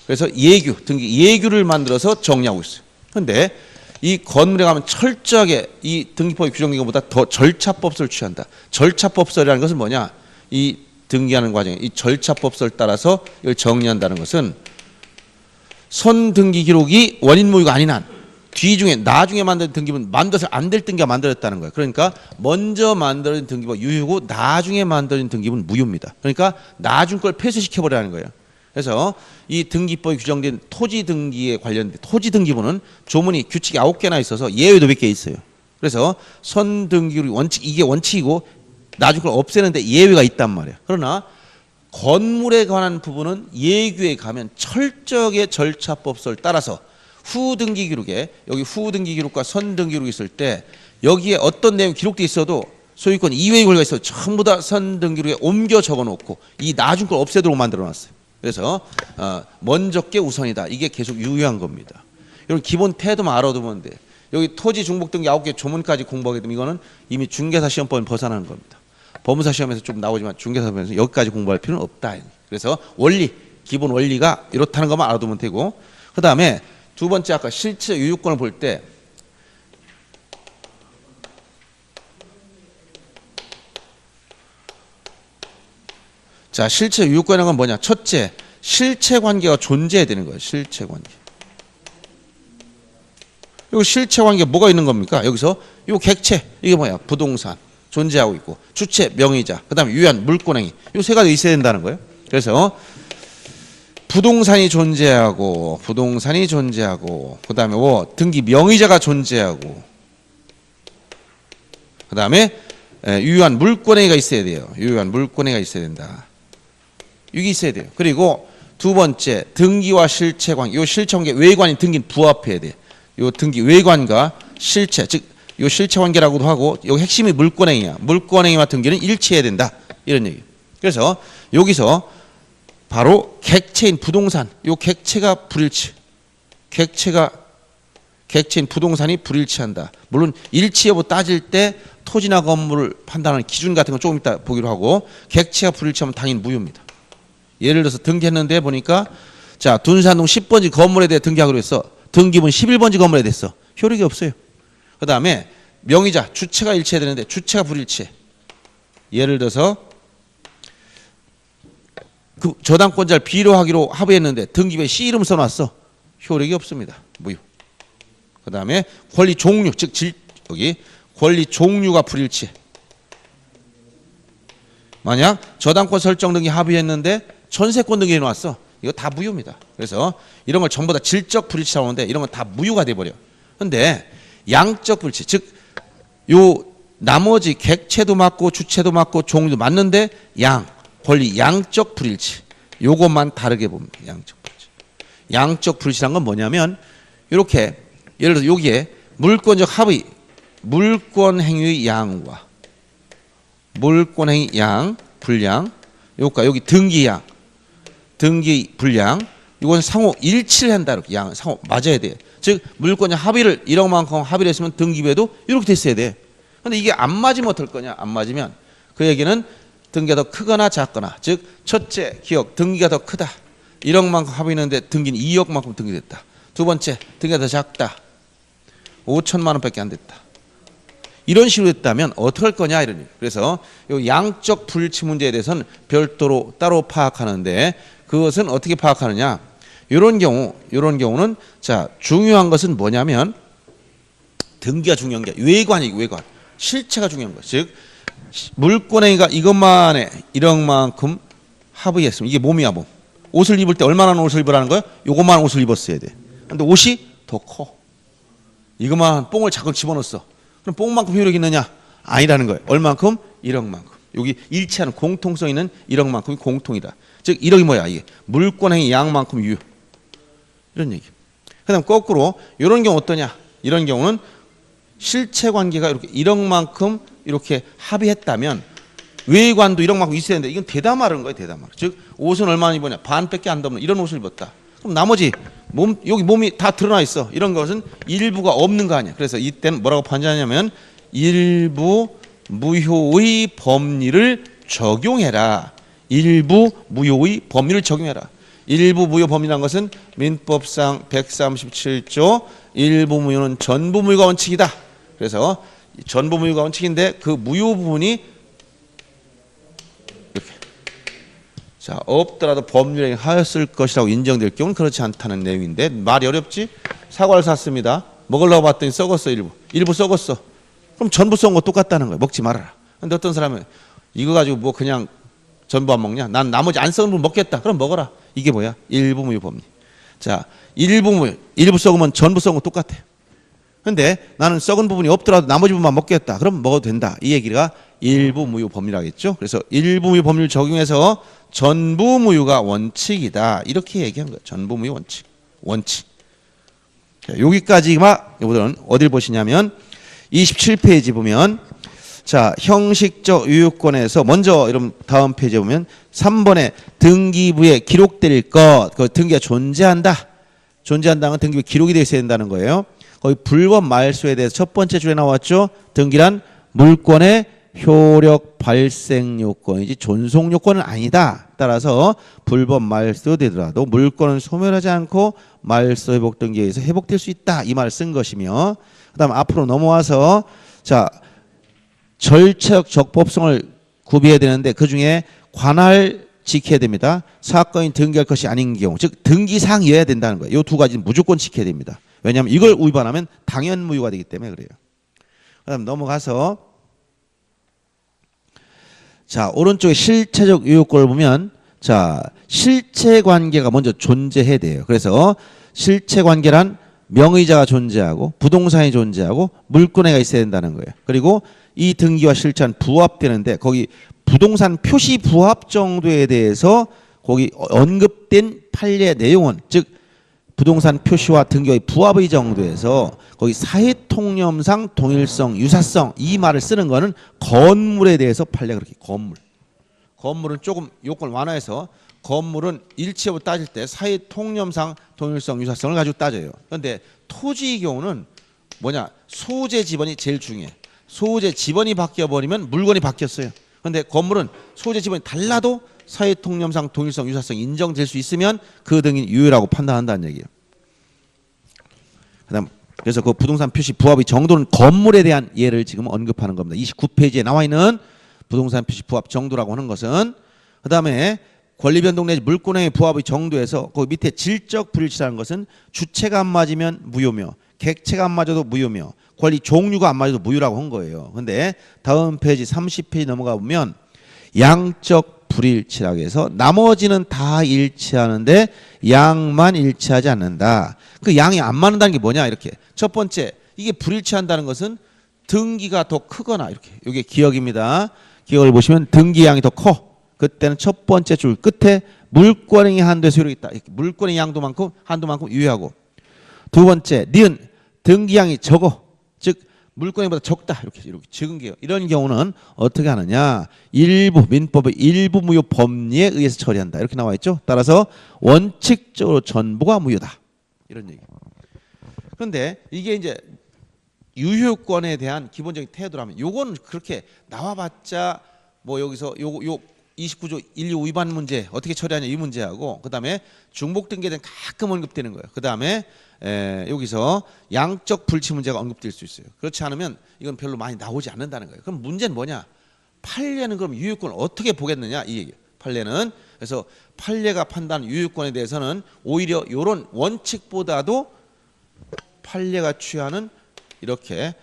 그래서 예규, 등기 예규를 만들어서 정리하고 있어요. 그런데 이 건물에 가면 철저하게 이 등기법이 규정된 것보다 더 절차법설을 취한다. 절차법설이라는 것은 뭐냐? 이 등기하는 과정에 이 절차법설을 따라서 이걸 정리한다는 것은 선등기 기록이 원인 무효가 아닌 한 뒤중에 나중에 만든 등기부는 만들어서 안 될 등기가 만들어졌다는 거예요. 그러니까 먼저 만들어진 등기부가 유효고 나중에 만들어진 등기부는 무효입니다. 그러니까 나중 걸 폐쇄시켜버리라는 거예요. 그래서 이 등기법에 규정된 토지 등기에 관련된 토지 등기부는 조문이 규칙이 9개나 있어서 예외도 몇 개 있어요. 그래서 선등기율이 원칙, 이게 원칙이고 나중 걸 없애는데 예외가 있단 말이에요. 그러나 건물에 관한 부분은 예규에 가면 철저하게 절차법설을 따라서 후등기 기록에, 여기 후등기 기록과 선등기 기록이 있을 때 여기에 어떤 내용이 기록돼 있어도 소유권 이외의 권리가 있어도 전부 다 선등기 기록에 옮겨 적어놓고 이 나중 걸 없애도록 만들어놨어요. 그래서 먼저 게 우선이다. 이게 계속 유효한 겁니다. 여러분 기본 태도만 알아두면 돼. 여기 토지 중복등기 9개 조문까지 공부하게 되면 이거는 이미 중개사 시험법을 벗어나는 겁니다. 법무사 시험에서 좀 나오지만 중개사 시험에서 여기까지 공부할 필요는 없다. 그래서 원리, 기본 원리가 이렇다는 것만 알아두면 되고, 그 다음에 두 번째 아까 실체 유효권을 볼 때 자, 실체 유효권이라는 건 뭐냐? 첫째, 실체 관계가 존재해야 되는 거예요. 실체 관계. 여기 실체 관계 뭐가 있는 겁니까? 여기서 이 객체, 이게 뭐야? 부동산. 존재하고 있고 주체, 명의자, 그다음에 유효한 물권행위 이 세 가지 있어야 된다는 거예요. 그래서 부동산이 존재하고 그다음에 뭐 등기 명의자가 존재하고 그다음에 유효한 물권행위가 있어야 돼요. 유효한 물권행위가 있어야 된다. 이게 있어야 돼요. 그리고 두 번째 등기와 실체 관계. 요 실체 관계 외관이 등기는 부합해야 돼. 요 등기 외관과 실체 즉 요 실체 관계라고도 하고 요 핵심이 물권행위야. 물권행위와 등기는 일치해야 된다. 이런 얘기. 그래서 여기서 바로 객체인 부동산 요 객체가 불일치. 객체인 부동산이 불일치한다. 물론 일치 여부 따질 때 토지나 건물을 판단하는 기준 같은 건 조금 이따 보기로 하고 객체가 불일치하면 당연히 무효입니다. 예를 들어서 등기했는데 보니까 자 둔산동 10번지 건물에 대해 등기하기로 했어. 등기분 11번지 건물에 됐어. 효력이 없어요. 그 다음에 명의자 주체가 일치해야 되는데 주체가 불일치해. 예를 들어서 그 저당권자를 B로 하기로 합의했는데 등기부에 C 이름 써놨어. 효력이 없습니다. 무효. 그 다음에 권리 종류 즉 여기 권리 종류가 불일치해. 만약 저당권 설정 등기 합의했는데 전세권 등기 해놨어. 이거 다 무효입니다. 그래서 이런 걸 전부 다 질적 불일치라고 하는데 이런 건 다 무효가 돼버려. 근데 양적 불일치 즉 요 나머지 객체도 맞고 주체도 맞고 종류도 맞는데 권리 양적 불일치 요것만 다르게 봅니다. 양적 불일치. 양적 불일치란 건 뭐냐면 이렇게 예를 들어서 여기에 물권적 합의 물권 행위의 양과 물권 행위 양 분량 요까 여기 등기 양 등기 분량 이건 상호 일치를 한다. 이렇게 양 상호 맞아야 돼. 즉 물권적 합의를 1억만큼 합의를 했으면 등기부에도 이렇게 됐어야 돼. 근데 이게 안 맞으면 어떨 거냐? 안 맞으면 그 얘기는 등기가 더 크거나 작거나 즉 첫째 기억 등기가 더 크다. 1억만큼 합의했는데 등기는 2억만큼 등기됐다. 두 번째 등기가 더 작다. 5천만 원밖에 안 됐다. 이런 식으로 됐다면 어떻게 할 거냐 이런 얘기. 그래서 이 양적 불일치 문제에 대해서는 별도로 따로 파악하는데 그것은 어떻게 파악하느냐? 이런 경우는 자 중요한 것은 뭐냐면 등기가 중요한 게 외관이고 외관 실체가 중요한 것. 즉 물권행위가 이것만에 1억만큼 합의했으면 이게 몸이야 몸. 옷을 입을 때 얼마나 옷을 입으라는 거야? 요것만 옷을 입었어야 돼. 근데 옷이 더 커. 이것만 뽕을 자꾸 집어넣었어. 그럼 뽕만큼 효력이 있느냐? 아니라는 거예요. 얼만큼? 1억만큼. 여기 일치하는 공통성 있는 1억만큼이 공통이다. 즉 1억이 뭐야? 이게 물권행위 양만큼 유효. 이런 얘기. 그다음 거꾸로 이런 경우 어떠냐? 이런 경우는 실체 관계가 이렇게 1억만큼 이렇게 합의했다면 외관도 1억만큼 있어야 되는데 이건 대담하는 거예요. 대담하. 즉 옷은 얼마나 입었냐? 반밖에 안 덮는 이런 옷을 입었다. 그럼 나머지 여기 몸이 다 드러나 있어. 이런 것은 일부가 없는 거 아니야. 그래서 이때는 뭐라고 판단하냐면 일부 무효의 법리를 적용해라. 일부 무효의 법리를 적용해라. 일부 무효 법리라는 것은 민법상 137조 일부 무효는 전부 무효가 원칙이다. 그래서 전부 무효가 원칙인데 그 무효 부분이 이렇게 자 없더라도 법률에 하였을 것이라고 인정될 경우는 그렇지 않다는 내용인데 말이 어렵지? 사과를 샀습니다. 먹으려고 봤더니 썩었어. 일부 썩었어. 그럼 전부 썩은 거 똑같다는 거예요. 먹지 말아라. 근데 어떤 사람은 이거 가지고 뭐 그냥 전부 안 먹냐? 난 나머지 안 썩은 부분 먹겠다. 그럼 먹어라. 이게 뭐야? 일부 무효 법리. 자, 일부 썩으면 전부 썩은 거 똑같아. 근데 나는 썩은 부분이 없더라도 나머지 부분만 먹겠다. 그럼 먹어도 된다. 이 얘기가 일부 무효 법리라겠죠. 그래서 일부 무효 법리를 적용해서 전부 무효가 원칙이다. 이렇게 얘기한 거예요. 전부 무효 원칙. 자, 여기까지만 여러분들은 어딜 보시냐면 27페이지 보면 자 형식적 유효권에서 먼저 여러분 다음 페이지에 보면 3번에 등기부에 기록될 것, 그 등기가 존재한다는 건 등기부에 기록이 되어 있어야 된다는 거예요. 거기 불법 말소에 대해서 첫 번째 줄에 나왔죠. 등기란 물권의 효력 발생 요건이지 존속 요건은 아니다. 따라서 불법 말소 되더라도 물권은 소멸하지 않고 말소 회복 등기에 의해서 회복될 수 있다. 이 말을 쓴 것이며 그다음 앞으로 넘어와서 자 절차적 적법성을 구비해야 되는데 그중에 관할 지켜야 됩니다. 사건이 등기할 것이 아닌 경우 즉 등기사항이어야 된다는 거예요. 이 두 가지는 무조건 지켜야 됩니다. 왜냐하면 이걸 위반하면 당연 무효가 되기 때문에 그래요. 그다음 넘어가서 자, 오른쪽에 실체적 유효권을 보면 자, 실체 관계가 먼저 존재해야 돼요. 그래서 실체 관계란 명의자가 존재하고 부동산이 존재하고 물권회가 있어야 된다는 거예요. 그리고 이 등기와 실체는 부합되는데 거기 부동산 표시 부합 정도에 대해서 거기 언급된 판례 내용은 즉 부동산 표시와 등기의 부합의 정도에서 거기 사회통념상 동일성, 유사성 이 말을 쓰는 거는 건물에 대해서 판례가 그렇게 건물은 조금 요건을 완화해서 건물은 일체로 따질 때 사회통념상 동일성, 유사성을 가지고 따져요. 그런데 토지의 경우는 뭐냐 소재 지번이 제일 중요해. 소재 지번이 바뀌어버리면 물건이 바뀌었어요. 그런데 건물은 소재 지번이 달라도 사회통념상 동일성, 유사성 인정될 수 있으면 그 등이 유효라고 판단한다는 얘기예요. 그다음 그래서 그 부동산 표시 부합의 정도는 건물에 대한 예를 지금 언급하는 겁니다. 29페이지에 나와 있는 부동산 표시 부합 정도라고 하는 것은 그다음에 권리변동 내지 물권행위 부합의 정도에서 그 밑에 질적 불일치라는 것은 주체가 안 맞으면 무효며 객체가 안 맞아도 무효며 권리 종류가 안 맞아도 무효라고 한 거예요. 근데 다음 페이지 30페이지 넘어가 보면 양적 불일치라고 해서 나머지는 다 일치하는데 양만 일치하지 않는다. 그 양이 안 맞는다는 게 뭐냐 이렇게. 첫 번째 이게 불일치한다는 것은 등기가 더 크거나 이렇게. 이게 기억입니다. 기억을 보시면 등기 양이 더 커. 그때는 첫 번째 줄 끝에 물권행위 한도에서 효력이 있다. 물권행위 양도만큼 한도만큼 유효하고. 두 번째 니은 등기양이 적어. 즉 물권행위보다 적다. 이렇게 적은 게요. 이런 경우는 어떻게 하느냐. 일부 민법의 일부 무효 법리에 의해서 처리한다. 이렇게 나와 있죠. 따라서 원칙적으로 전부가 무효다. 이런 얘기. 그런데 이게 이제 유효권에 대한 기본적인 태도라면 요거는 그렇게 나와봤자 뭐 여기서 요 29조 125 위반 문제 어떻게 처리하냐 이 문제하고 그다음에 중복 등기에 대한 가끔 언급되는 거예요. 그다음에 여기서 양적 불치 문제가 언급될 수 있어요. 그렇지 않으면 이건 별로 많이 나오지 않는다는 거예요. 그럼 문제는 뭐냐? 판례는 그럼 유효권을 어떻게 보겠느냐 이 얘기예요. 판례는 그래서 판례가 판단한 유효권에 대해서는 오히려 이런 원칙보다도 판례가 취하는 이렇게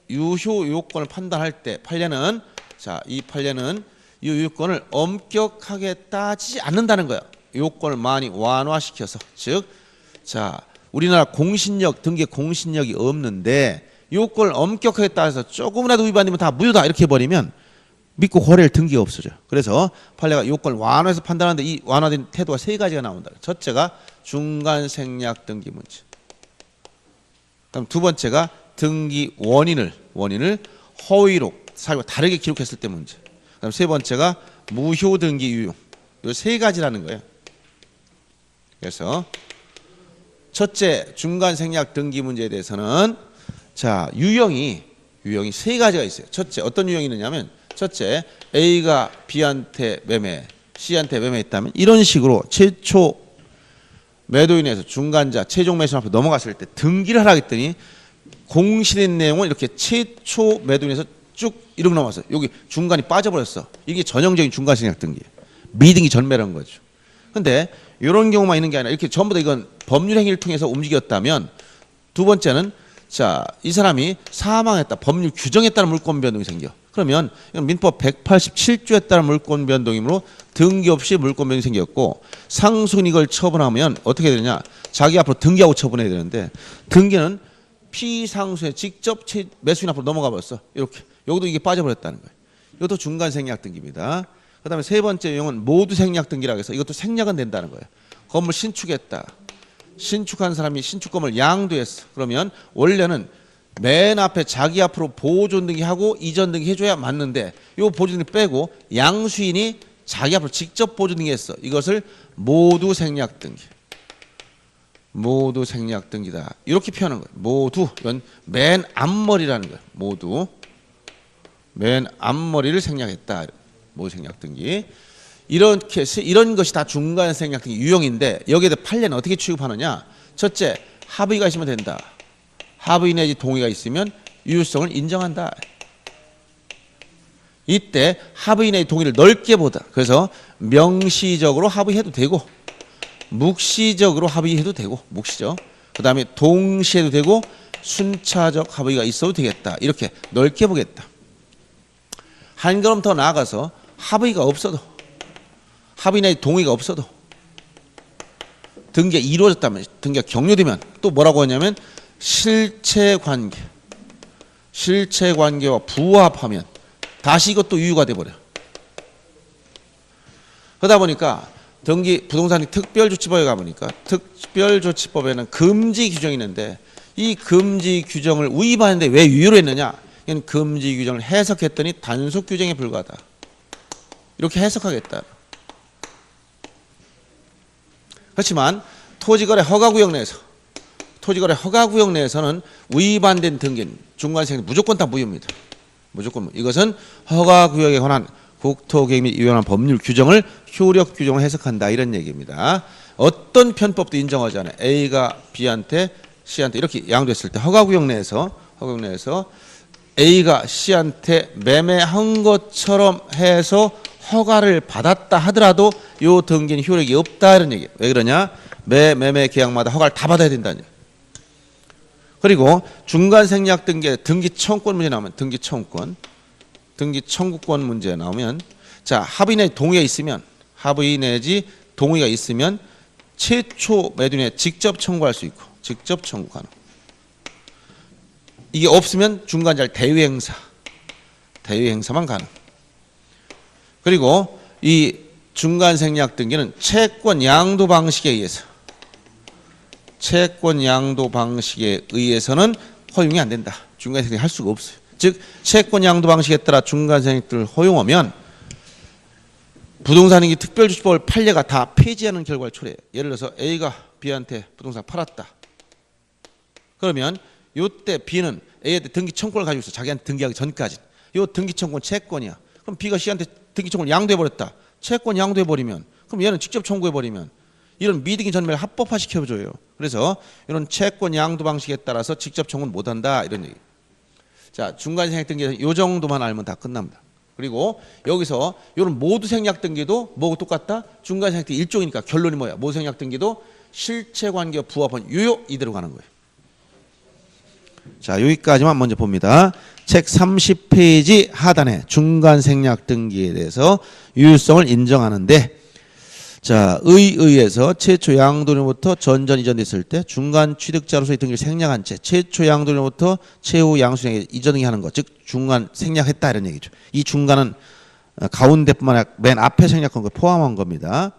유효 요건을 판단할 때 판례는 자, 이 판례는 이 요건을 엄격하게 따지지 않는다는 거야. 요건을 많이 완화시켜서 즉, 자 우리나라 공신력 등기 공신력이 없는데 요건을 엄격하게 따져서 조금이라도 위반되면 다 무효다 이렇게 해버리면 믿고 거래할 등기가 없어져. 그래서 판례가 요건을 완화해서 판단하는데 이 완화된 태도가 세 가지가 나온다. 첫째가 중간 생략 등기 문제. 그럼 두 번째가 등기 원인을 허위로 사실과 다르게 기록했을 때 문제. 그다음 세 번째가 무효 등기 유용. 이 세 가지라는 거예요. 그래서 첫째 중간 생략 등기 문제에 대해서는 자 유형이 세 가지가 있어요. 첫째 어떤 유형이 있느냐면 첫째 A가 B한테 매매, C한테 매매했다면 이런 식으로 최초 매도인에서 중간자 최종 매수인 앞에 넘어갔을 때 등기를 하라 했더니 공신인 내용은 이렇게 최초 매도인에서 쭉 이렇게 넘어왔어요. 여기 중간이 빠져버렸어. 이게 전형적인 중간 생략 등기. 미등기 전매라는 거죠. 근데 이런 경우만 있는 게 아니라 이렇게 전부 다 이건 법률 행위를 통해서 움직였다면 두 번째는 자, 이 사람이 사망했다. 법률 규정에 따른 물권 변동이 생겨. 그러면 이건 민법 187조에 따른 물권 변동이므로 등기 없이 물권 변동이 생겼고 상속인 이걸 처분하면 어떻게 되느냐. 자기 앞으로 등기하고 처분해야 되는데 등기는 피상수에 직접 매수인 앞으로 넘어가 버렸어. 이렇게. 여기도 이게 빠져버렸다는 거예요. 이것도 중간 생략 등기입니다. 그 다음에 세 번째 유형은 모두 생략 등기라고 해서 이것도 생략은 된다는 거예요. 건물 신축했다. 신축한 사람이 신축건물 양도했어. 그러면 원래는 맨 앞에 자기 앞으로 보존 등기하고 이전 등기 해줘야 맞는데 이 보존 등기 빼고 양수인이 자기 앞으로 직접 보존 등기했어. 이것을 모두 생략 등기. 모두 생략 등기다. 이렇게 표현하는 거예요. 모두 맨 앞머리라는 거예요. 모두 맨 앞머리를 생략했다. 모두 생략 등기. 이렇게 이런 것이 다 중간 생략 등기 유형인데 여기에 대해 판례는 어떻게 취급하느냐? 첫째, 합의가 있으면 된다. 합의 내지 동의가 있으면 유효성을 인정한다. 이때 합의 내지 동의를 넓게 보다. 그래서 명시적으로 합의해도 되고 묵시적으로 합의해도 되고 묵시적. 그다음에 동시해도 되고 순차적 합의가 있어도 되겠다. 이렇게 넓게 보겠다. 한 걸음 더 나아가서 합의가 없어도, 합의 내 동의가 없어도 등기가 이루어졌다면, 등기가 격려되면 또 뭐라고 하냐면 실체관계, 실체관계와 부합하면 다시 이것도 유효가 돼버려. 그러다 보니까 등기 부동산 특별조치법에 가보니까 특별조치법에는 금지 규정이 있는데 이 금지 규정을 위반했는데 왜 유효로 했느냐? 이건 금지 규정을 해석했더니 단속 규정에 불과하다. 이렇게 해석하겠다. 그렇지만 토지거래 허가구역 내에서, 토지거래 허가구역 내에서는 위반된 등기는 중간생 무조건 다 무효입니다. 무조건 무효. 이것은 허가구역에 관한 국토계획 및 이에 관한 법률 규정을 효력 규정을 해석한다 이런 얘기입니다. 어떤 편법도 인정하지 않아요. A가 B한테 C한테 이렇게 양도했을 때 허가구역 내에서 A가 C한테 매매한 것처럼 해서 허가를 받았다 하더라도 이 등기는 효력이 없다 이런 얘기예요. 왜 그러냐? 매매 계약마다 허가를 다 받아야 된다는 얘기예요. 그리고 중간생략 등기 청구권 문제 나오면 등기 청구권 문제 나오면 자 합의 내지 동의가 있으면 합의 내지 동의가 있으면 최초 매도인에 직접 청구할 수 있고 직접 청구 가능. 이게 없으면 중간자를 대위행사만 가능. 그리고 이 중간생략 등기는 채권 양도 방식에 의해서는 허용이 안 된다. 중간생략 할 수가 없어요. 즉 채권 양도 방식에 따라 중간생략을 허용하면 부동산인기 특별조치법을 판례가 다 폐지하는 결과를 초래해요. 예를 들어서 A가 B한테 부동산 팔았다. 그러면 이때 B는 A한테 등기 청구를 가지고 있어. 자기한테 등기하기 전까지. 이 등기 청구는 채권이야. 그럼 B가 C한테 등기 청구를 양도해버렸다. 채권 양도해버리면 그럼 얘는 직접 청구해버리면 이런 미등기 전매를 합법화 시켜줘요. 그래서 이런 채권 양도 방식에 따라서 직접 청구는 못한다 이런 얘기. 자 중간생략 등기에서 이 정도만 알면 다 끝납니다. 그리고 여기서 이런 모두 생략 등기도 뭐고 똑같다? 중간생략 등기 일종이니까 결론이 뭐야? 모두 생략 등기도 실체관계와 부합한 유효 이대로 가는 거예요. 자 여기까지만 먼저 봅니다. 책 30페이지 하단에 중간생략 등기에 대해서 유효성을 인정하는데 자 의에서 최초 양도인으로부터 전전 이전됐을 때 중간 취득자로서의 등기를 생략한 채 최초 양도인으로부터 최후 양수인에게 이전 등기하는 것, 즉 중간 생략했다 이런 얘기죠. 이 중간은 가운데뿐만 아니라 맨 앞에 생략한 걸 포함한 겁니다.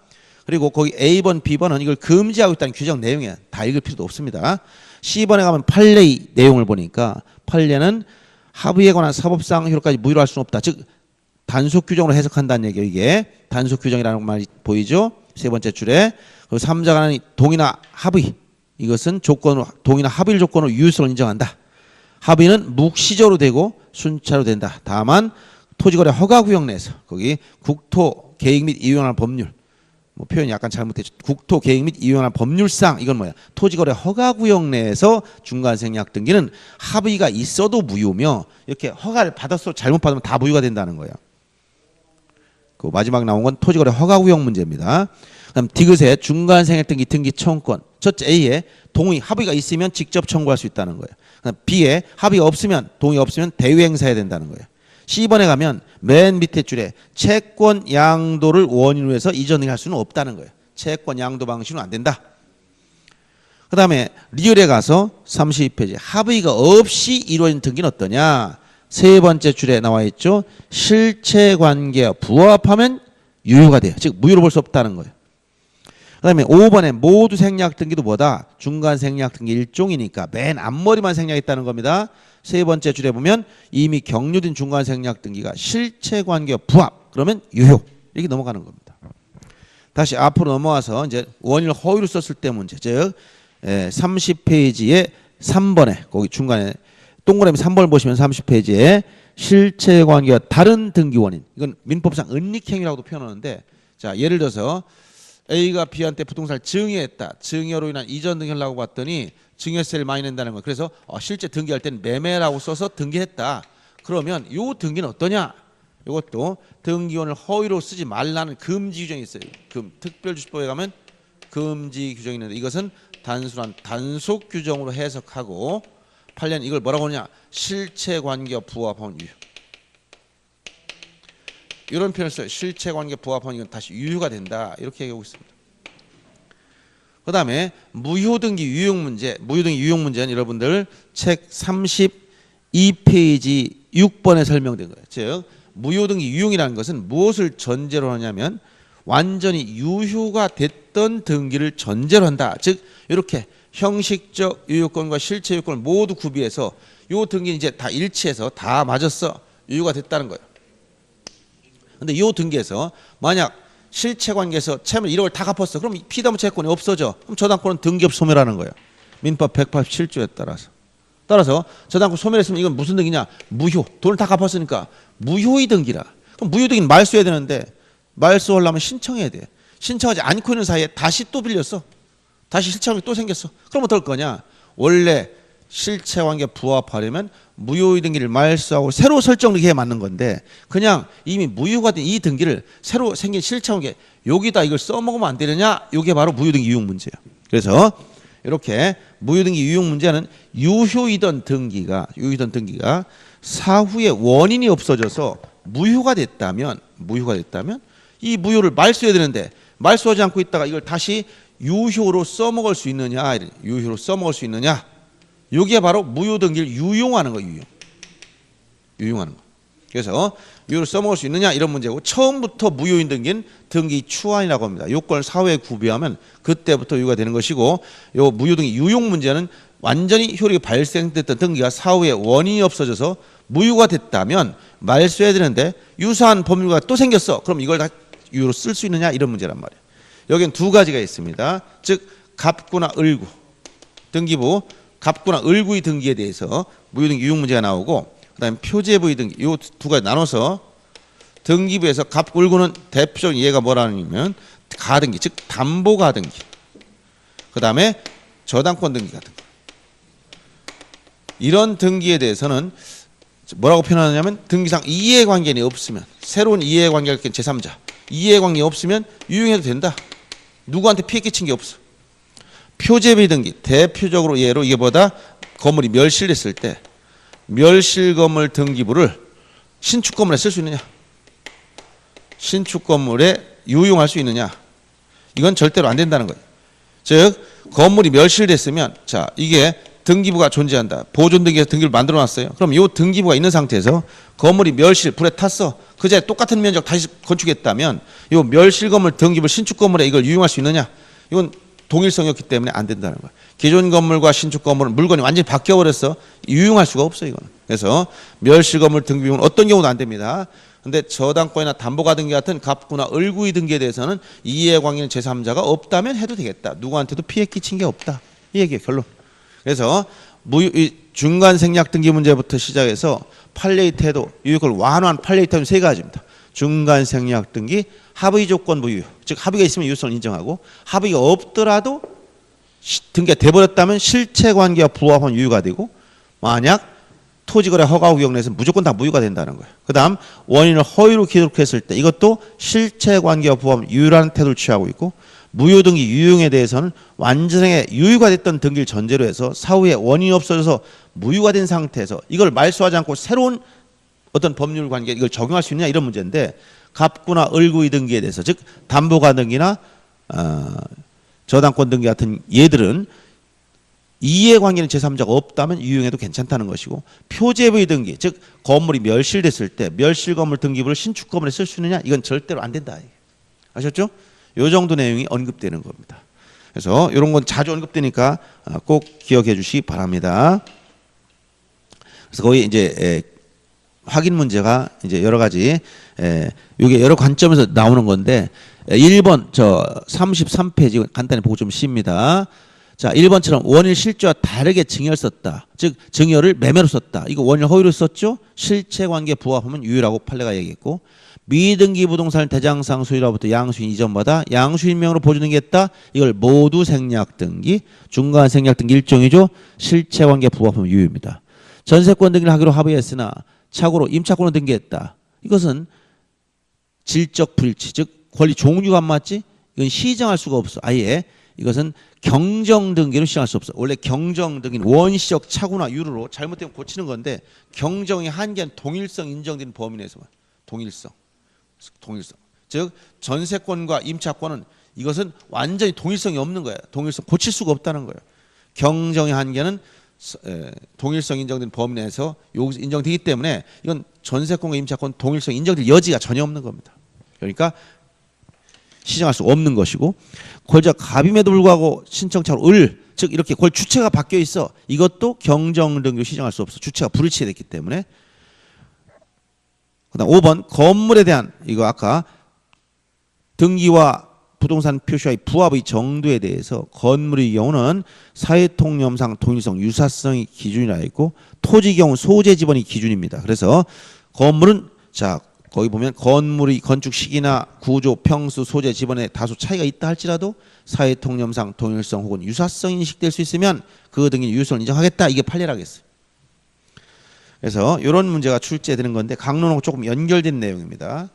그리고 거기 A번, B번은 이걸 금지하고 있다는 규정 내용에 다 읽을 필요도 없습니다. C번에 가면 판례의 내용을 보니까 판례는 합의에 관한 사법상 효력까지 무효로 할 수는 없다. 즉 단속 규정으로 해석한다는 얘기예요. 이게 단속 규정이라는 말이 보이죠? 세 번째 줄에. 그리고 3자 간의 동의나 합의 이것은 조건으로 동의나 합의를 조건으로 유효성을 인정한다. 합의는 묵시적으로 되고 순차로 된다. 다만 토지거래 허가구역 내에서 거기 국토계획 및 이에 관한 법률 뭐 표현이 약간 잘못됐죠. 국토계획 및 이에 관한 법률상 이건 뭐야? 토지거래 허가구역 내에서 중간생략 등기는 합의가 있어도 무효며 이렇게 허가를 받았어 잘못 받으면 다 무효가 된다는 거예요. 그 마지막 나온 건 토지거래 허가구역 문제입니다. 그다음 디귿의 중간생략 등기 등기 청구권. 첫째 A에 동의 합의가 있으면 직접 청구할 수 있다는 거예요. 그다음 B에 합의가 없으면 동의 없으면 대위행사해야 된다는 거예요. C번에 가면 맨 밑에 줄에 채권 양도를 원인으로 해서 이전을 할 수는 없다는 거예요. 채권 양도 방식은 안 된다. 그 다음에 리얼에 가서 32페이지 합의가 없이 이루어진 등기는 어떠냐. 세 번째 줄에 나와 있죠. 실체관계와 부합하면 유효가 돼요. 즉 무효로 볼 수 없다는 거예요. 그 다음에 5번에 모두 생략 등기도 뭐다? 중간 생략 등기 일종이니까 맨 앞머리만 생략했다는 겁니다. 세 번째 줄에 보면 이미 격려된 중간 생략 등기가 실체관계와 부합 그러면 유효 이렇게 넘어가는 겁니다. 다시 앞으로 넘어와서 이제 원인을 허위로 썼을 때 문제 즉 30페이지에 3번에 거기 중간에 동그라미 3번을 보시면 30페이지에 실체관계와 다른 등기 원인 이건 민법상 은닉행위라고도 표현하는데 자 예를 들어서 A가 B한테 부동산을 증여했다. 증여로 인한 이전 등기를 하고 봤더니 증여세를 많이 낸다는 거예요. 그래서 실제 등기할 때는 매매라고 써서 등기했다. 그러면 이 등기는 어떠냐? 이것도 등기원을 허위로 쓰지 말라는 금지 규정이 있어요. 특별조치법에 가면 금지 규정이 있는데 이것은 단순한 단속 규정으로 해석하고 판례는 이걸 뭐라고 하느냐? 실체관계와 부합한 유효. 이런 표현을 써요. 실체관계 부합하면 이건 다시 유효가 된다. 이렇게 얘기하고 있습니다. 그 다음에 무효등기 유용 문제. 무효등기 유용 문제는 여러분들 책 32페이지 6번에 설명된 거예요. 즉 무효등기 유용이라는 것은 무엇을 전제로 하냐면 완전히 유효가 됐던 등기를 전제로 한다. 즉 이렇게 형식적 유효권과 실체 유효권을 모두 구비해서 요 등기는 이제 다 일치해서 다 맞았어. 유효가 됐다는 거예요. 근데 이 등기에서 만약 실체 관계에서 채무 1억을 다 갚았어. 그럼 피담보 채권이 없어져. 그럼 저당권은 등기업 소멸하는 거예요. 민법 187조에 따라서. 따라서 저당권 소멸했으면 이건 무슨 등기냐? 무효. 돈을 다 갚았으니까 무효의 등기라. 그럼 무효 등기는 말소해야 되는데 말소하려면 신청해야 돼. 신청하지 않고 있는 사이에 다시 또 빌렸어. 다시 실체 관계 또 생겼어. 그럼 어떨 거냐? 원래 실체 관계 부합하려면 무효의 등기를 말소하고 새로 설정되기에 맞는 건데 그냥 이미 무효가 된 이 등기를 새로 생긴 실체 관계 여기다 이걸 써먹으면 안 되느냐? 이게 바로 무효등기 유용 문제예요. 그래서 이렇게 무효등기 유용 문제는 유효이던 등기가 사후에 원인이 없어져서 무효가 됐다면 이 무효를 말소해야 되는데 말소하지 않고 있다가 이걸 다시 유효로 써먹을 수 있느냐? 유효로 써먹을 수 있느냐? 여기에 바로 무효등기를 유용하는 거예요. 유용하는 거. 그래서 유효로 써먹을 수 있느냐 이런 문제고 처음부터 무효인 등기는 등기 추안이라고 합니다. 요건을 사후에 구비하면 그때부터 유효가 되는 것이고 요 무효등기 유용 문제는 완전히 효력이 발생됐던 등기가 사후에 원인이 없어져서 무효가 됐다면 말소해야 되는데 유사한 법률가 또 생겼어. 그럼 이걸 다 유효로 쓸 수 있느냐 이런 문제란 말이에요. 여기는 두 가지가 있습니다. 즉 갑구나 을구 등기부 갑구나 을구의 등기에 대해서 무효등기 유용 문제가 나오고 그다음에 표제부의 등기 요 두 가지 나눠서 등기부에서 갑구 을구는 대표적인 예가 뭐라냐면 가등기 즉 담보가등기 그다음에 저당권 등기 같은 거 이런 등기에 대해서는 뭐라고 표현하냐면 등기상 이해관계는 없으면 새로운 이해관계를 낀 제3자 이해관계 없으면 유용해도 된다. 누구한테 피해 끼친 게 없어. 표제비 등기 대표적으로 예로 이게 보다 건물이 멸실됐을 때 멸실 건물 등기부를 신축 건물에 쓸 수 있느냐? 신축 건물에 유용할 수 있느냐? 이건 절대로 안 된다는 거예요. 즉 건물이 멸실됐으면 자 이게 등기부가 존재한다. 보존 등기에서 등기를 만들어 놨어요. 그럼 이 등기부가 있는 상태에서 건물이 멸실 불에 탔어. 그제 똑같은 면적 다시 건축했다면 이 멸실 건물 등기부 신축 건물에 이걸 유용할 수 있느냐? 이건 동일성이 없기 때문에 안 된다는 거예요. 기존 건물과 신축 건물은 물건이 완전히 바뀌어버렸어. 유용할 수가 없어요. 이거는. 그래서 멸실 건물 등기부는 어떤 경우도 안 됩니다. 근데 저당권이나 담보가 등기 같은 갑구나 을구의 등기에 대해서는 이해관계는 제3자가 없다면 해도 되겠다. 누구한테도 피해 끼친 게 없다. 이 얘기예요. 결론. 그래서 중간 생략 등기 문제부터 시작해서 판례의 태도, 유효권을 완화한 판례의 태도는 세 가지입니다. 중간 생략 등기, 합의 조건 무효. 즉 합의가 있으면 유효성을 인정하고 합의가 없더라도 등기가 돼버렸다면 실체 관계와 부합하면 유효가 되고 만약 토지거래 허가 구역 내에서 무조건 다 무효가 된다는 거예요. 그 다음 원인을 허위로 기록했을 때 이것도 실체 관계와 부합하면 유효라는 태도를 취하고 있고 무효 등기 유용에 대해서는 완전하게 유효가 됐던 등기를 전제로 해서 사후에 원인이 없어져서 무효가 된 상태에서 이걸 말소하지 않고 새로운 어떤 법률 관계 이걸 적용할 수 있느냐 이런 문제인데 갑구나 을구의 등기에 대해서 즉 담보가 등기나 저당권 등기 같은 예들은 이해관계는 제3자가 없다면 유용해도 괜찮다는 것이고 표제부의 등기 즉 건물이 멸실됐을 때 멸실 건물 등기부를 신축 건물에 쓸 수 있느냐 이건 절대로 안 된다. 아셨죠? 요 정도 내용이 언급되는 겁니다. 그래서 이런 건 자주 언급되니까 꼭 기억해 주시기 바랍니다. 그래서 거기 이제 확인 문제가 이제 여러 가지 이게 여러 관점에서 나오는 건데 1번 저 33페이지 간단히 보고 좀 쉽니다. 자 1번처럼 원일 실조와 다르게 증여를 썼다. 즉 증여를 매매로 썼다. 이거 원일 허위로 썼죠. 실체관계 부합하면 유효라고 판례가 얘기했고 미등기 부동산을 대장상 소유로부터 양수인 이전받아 양수인명으로 보존등기했다. 이걸 모두 생략 등기, 중간 생략 등기 일종이죠. 실체관계 부합하면 유효입니다. 전세권 등기를 하기로 합의했으나 착오로 임차권을 등기했다. 이것은 질적 불일치, 즉 권리 종류가 안 맞지? 이건 시정할 수가 없어. 아예 이것은 경정 등기로 시정할 수 없어. 원래 경정 등기는 원시적 착오나 유루로 잘못되면 고치는 건데 경정의 한계는 동일성 인정되는 범위 내에서만 동일성. 동일성. 즉 전세권과 임차권은 이것은 완전히 동일성이 없는 거예요. 동일성 고칠 수가 없다는 거예요. 경정의 한계는 동일성 인정된 범위 내에서 여기서 인정되기 때문에 이건 전세권과 임차권 동일성 인정될 여지가 전혀 없는 겁니다. 그러니까 시정할 수 없는 것이고, 권리자 갑임에도 불구하고 신청차로 즉 이렇게 권 주체가 바뀌어 있어. 이것도 경정 등기로 시정할 수 없어. 주체가 불이체됐기 때문에. 그다음 5번 건물에 대한 이거 아까 등기와 부동산 표시와의 부합의 정도에 대해서 건물의 경우는 사회통념상 동일성, 유사성이 기준이라 했고, 토지 경우 소재 지번이 기준입니다. 그래서 건물은 자 거기 보면 건물의 건축 시기나 구조, 평수, 소재 지번에 다소 차이가 있다 할지라도 사회통념상 동일성 혹은 유사성이 인식될 수 있으면 그 등기 유효성을 인정하겠다. 이게 판례라겠어요. 그래서 이런 문제가 출제되는 건데 강론하고 조금 연결된 내용입니다.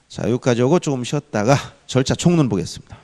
자, 여기까지 하고 조금 쉬었다가 절차 총론 보겠습니다.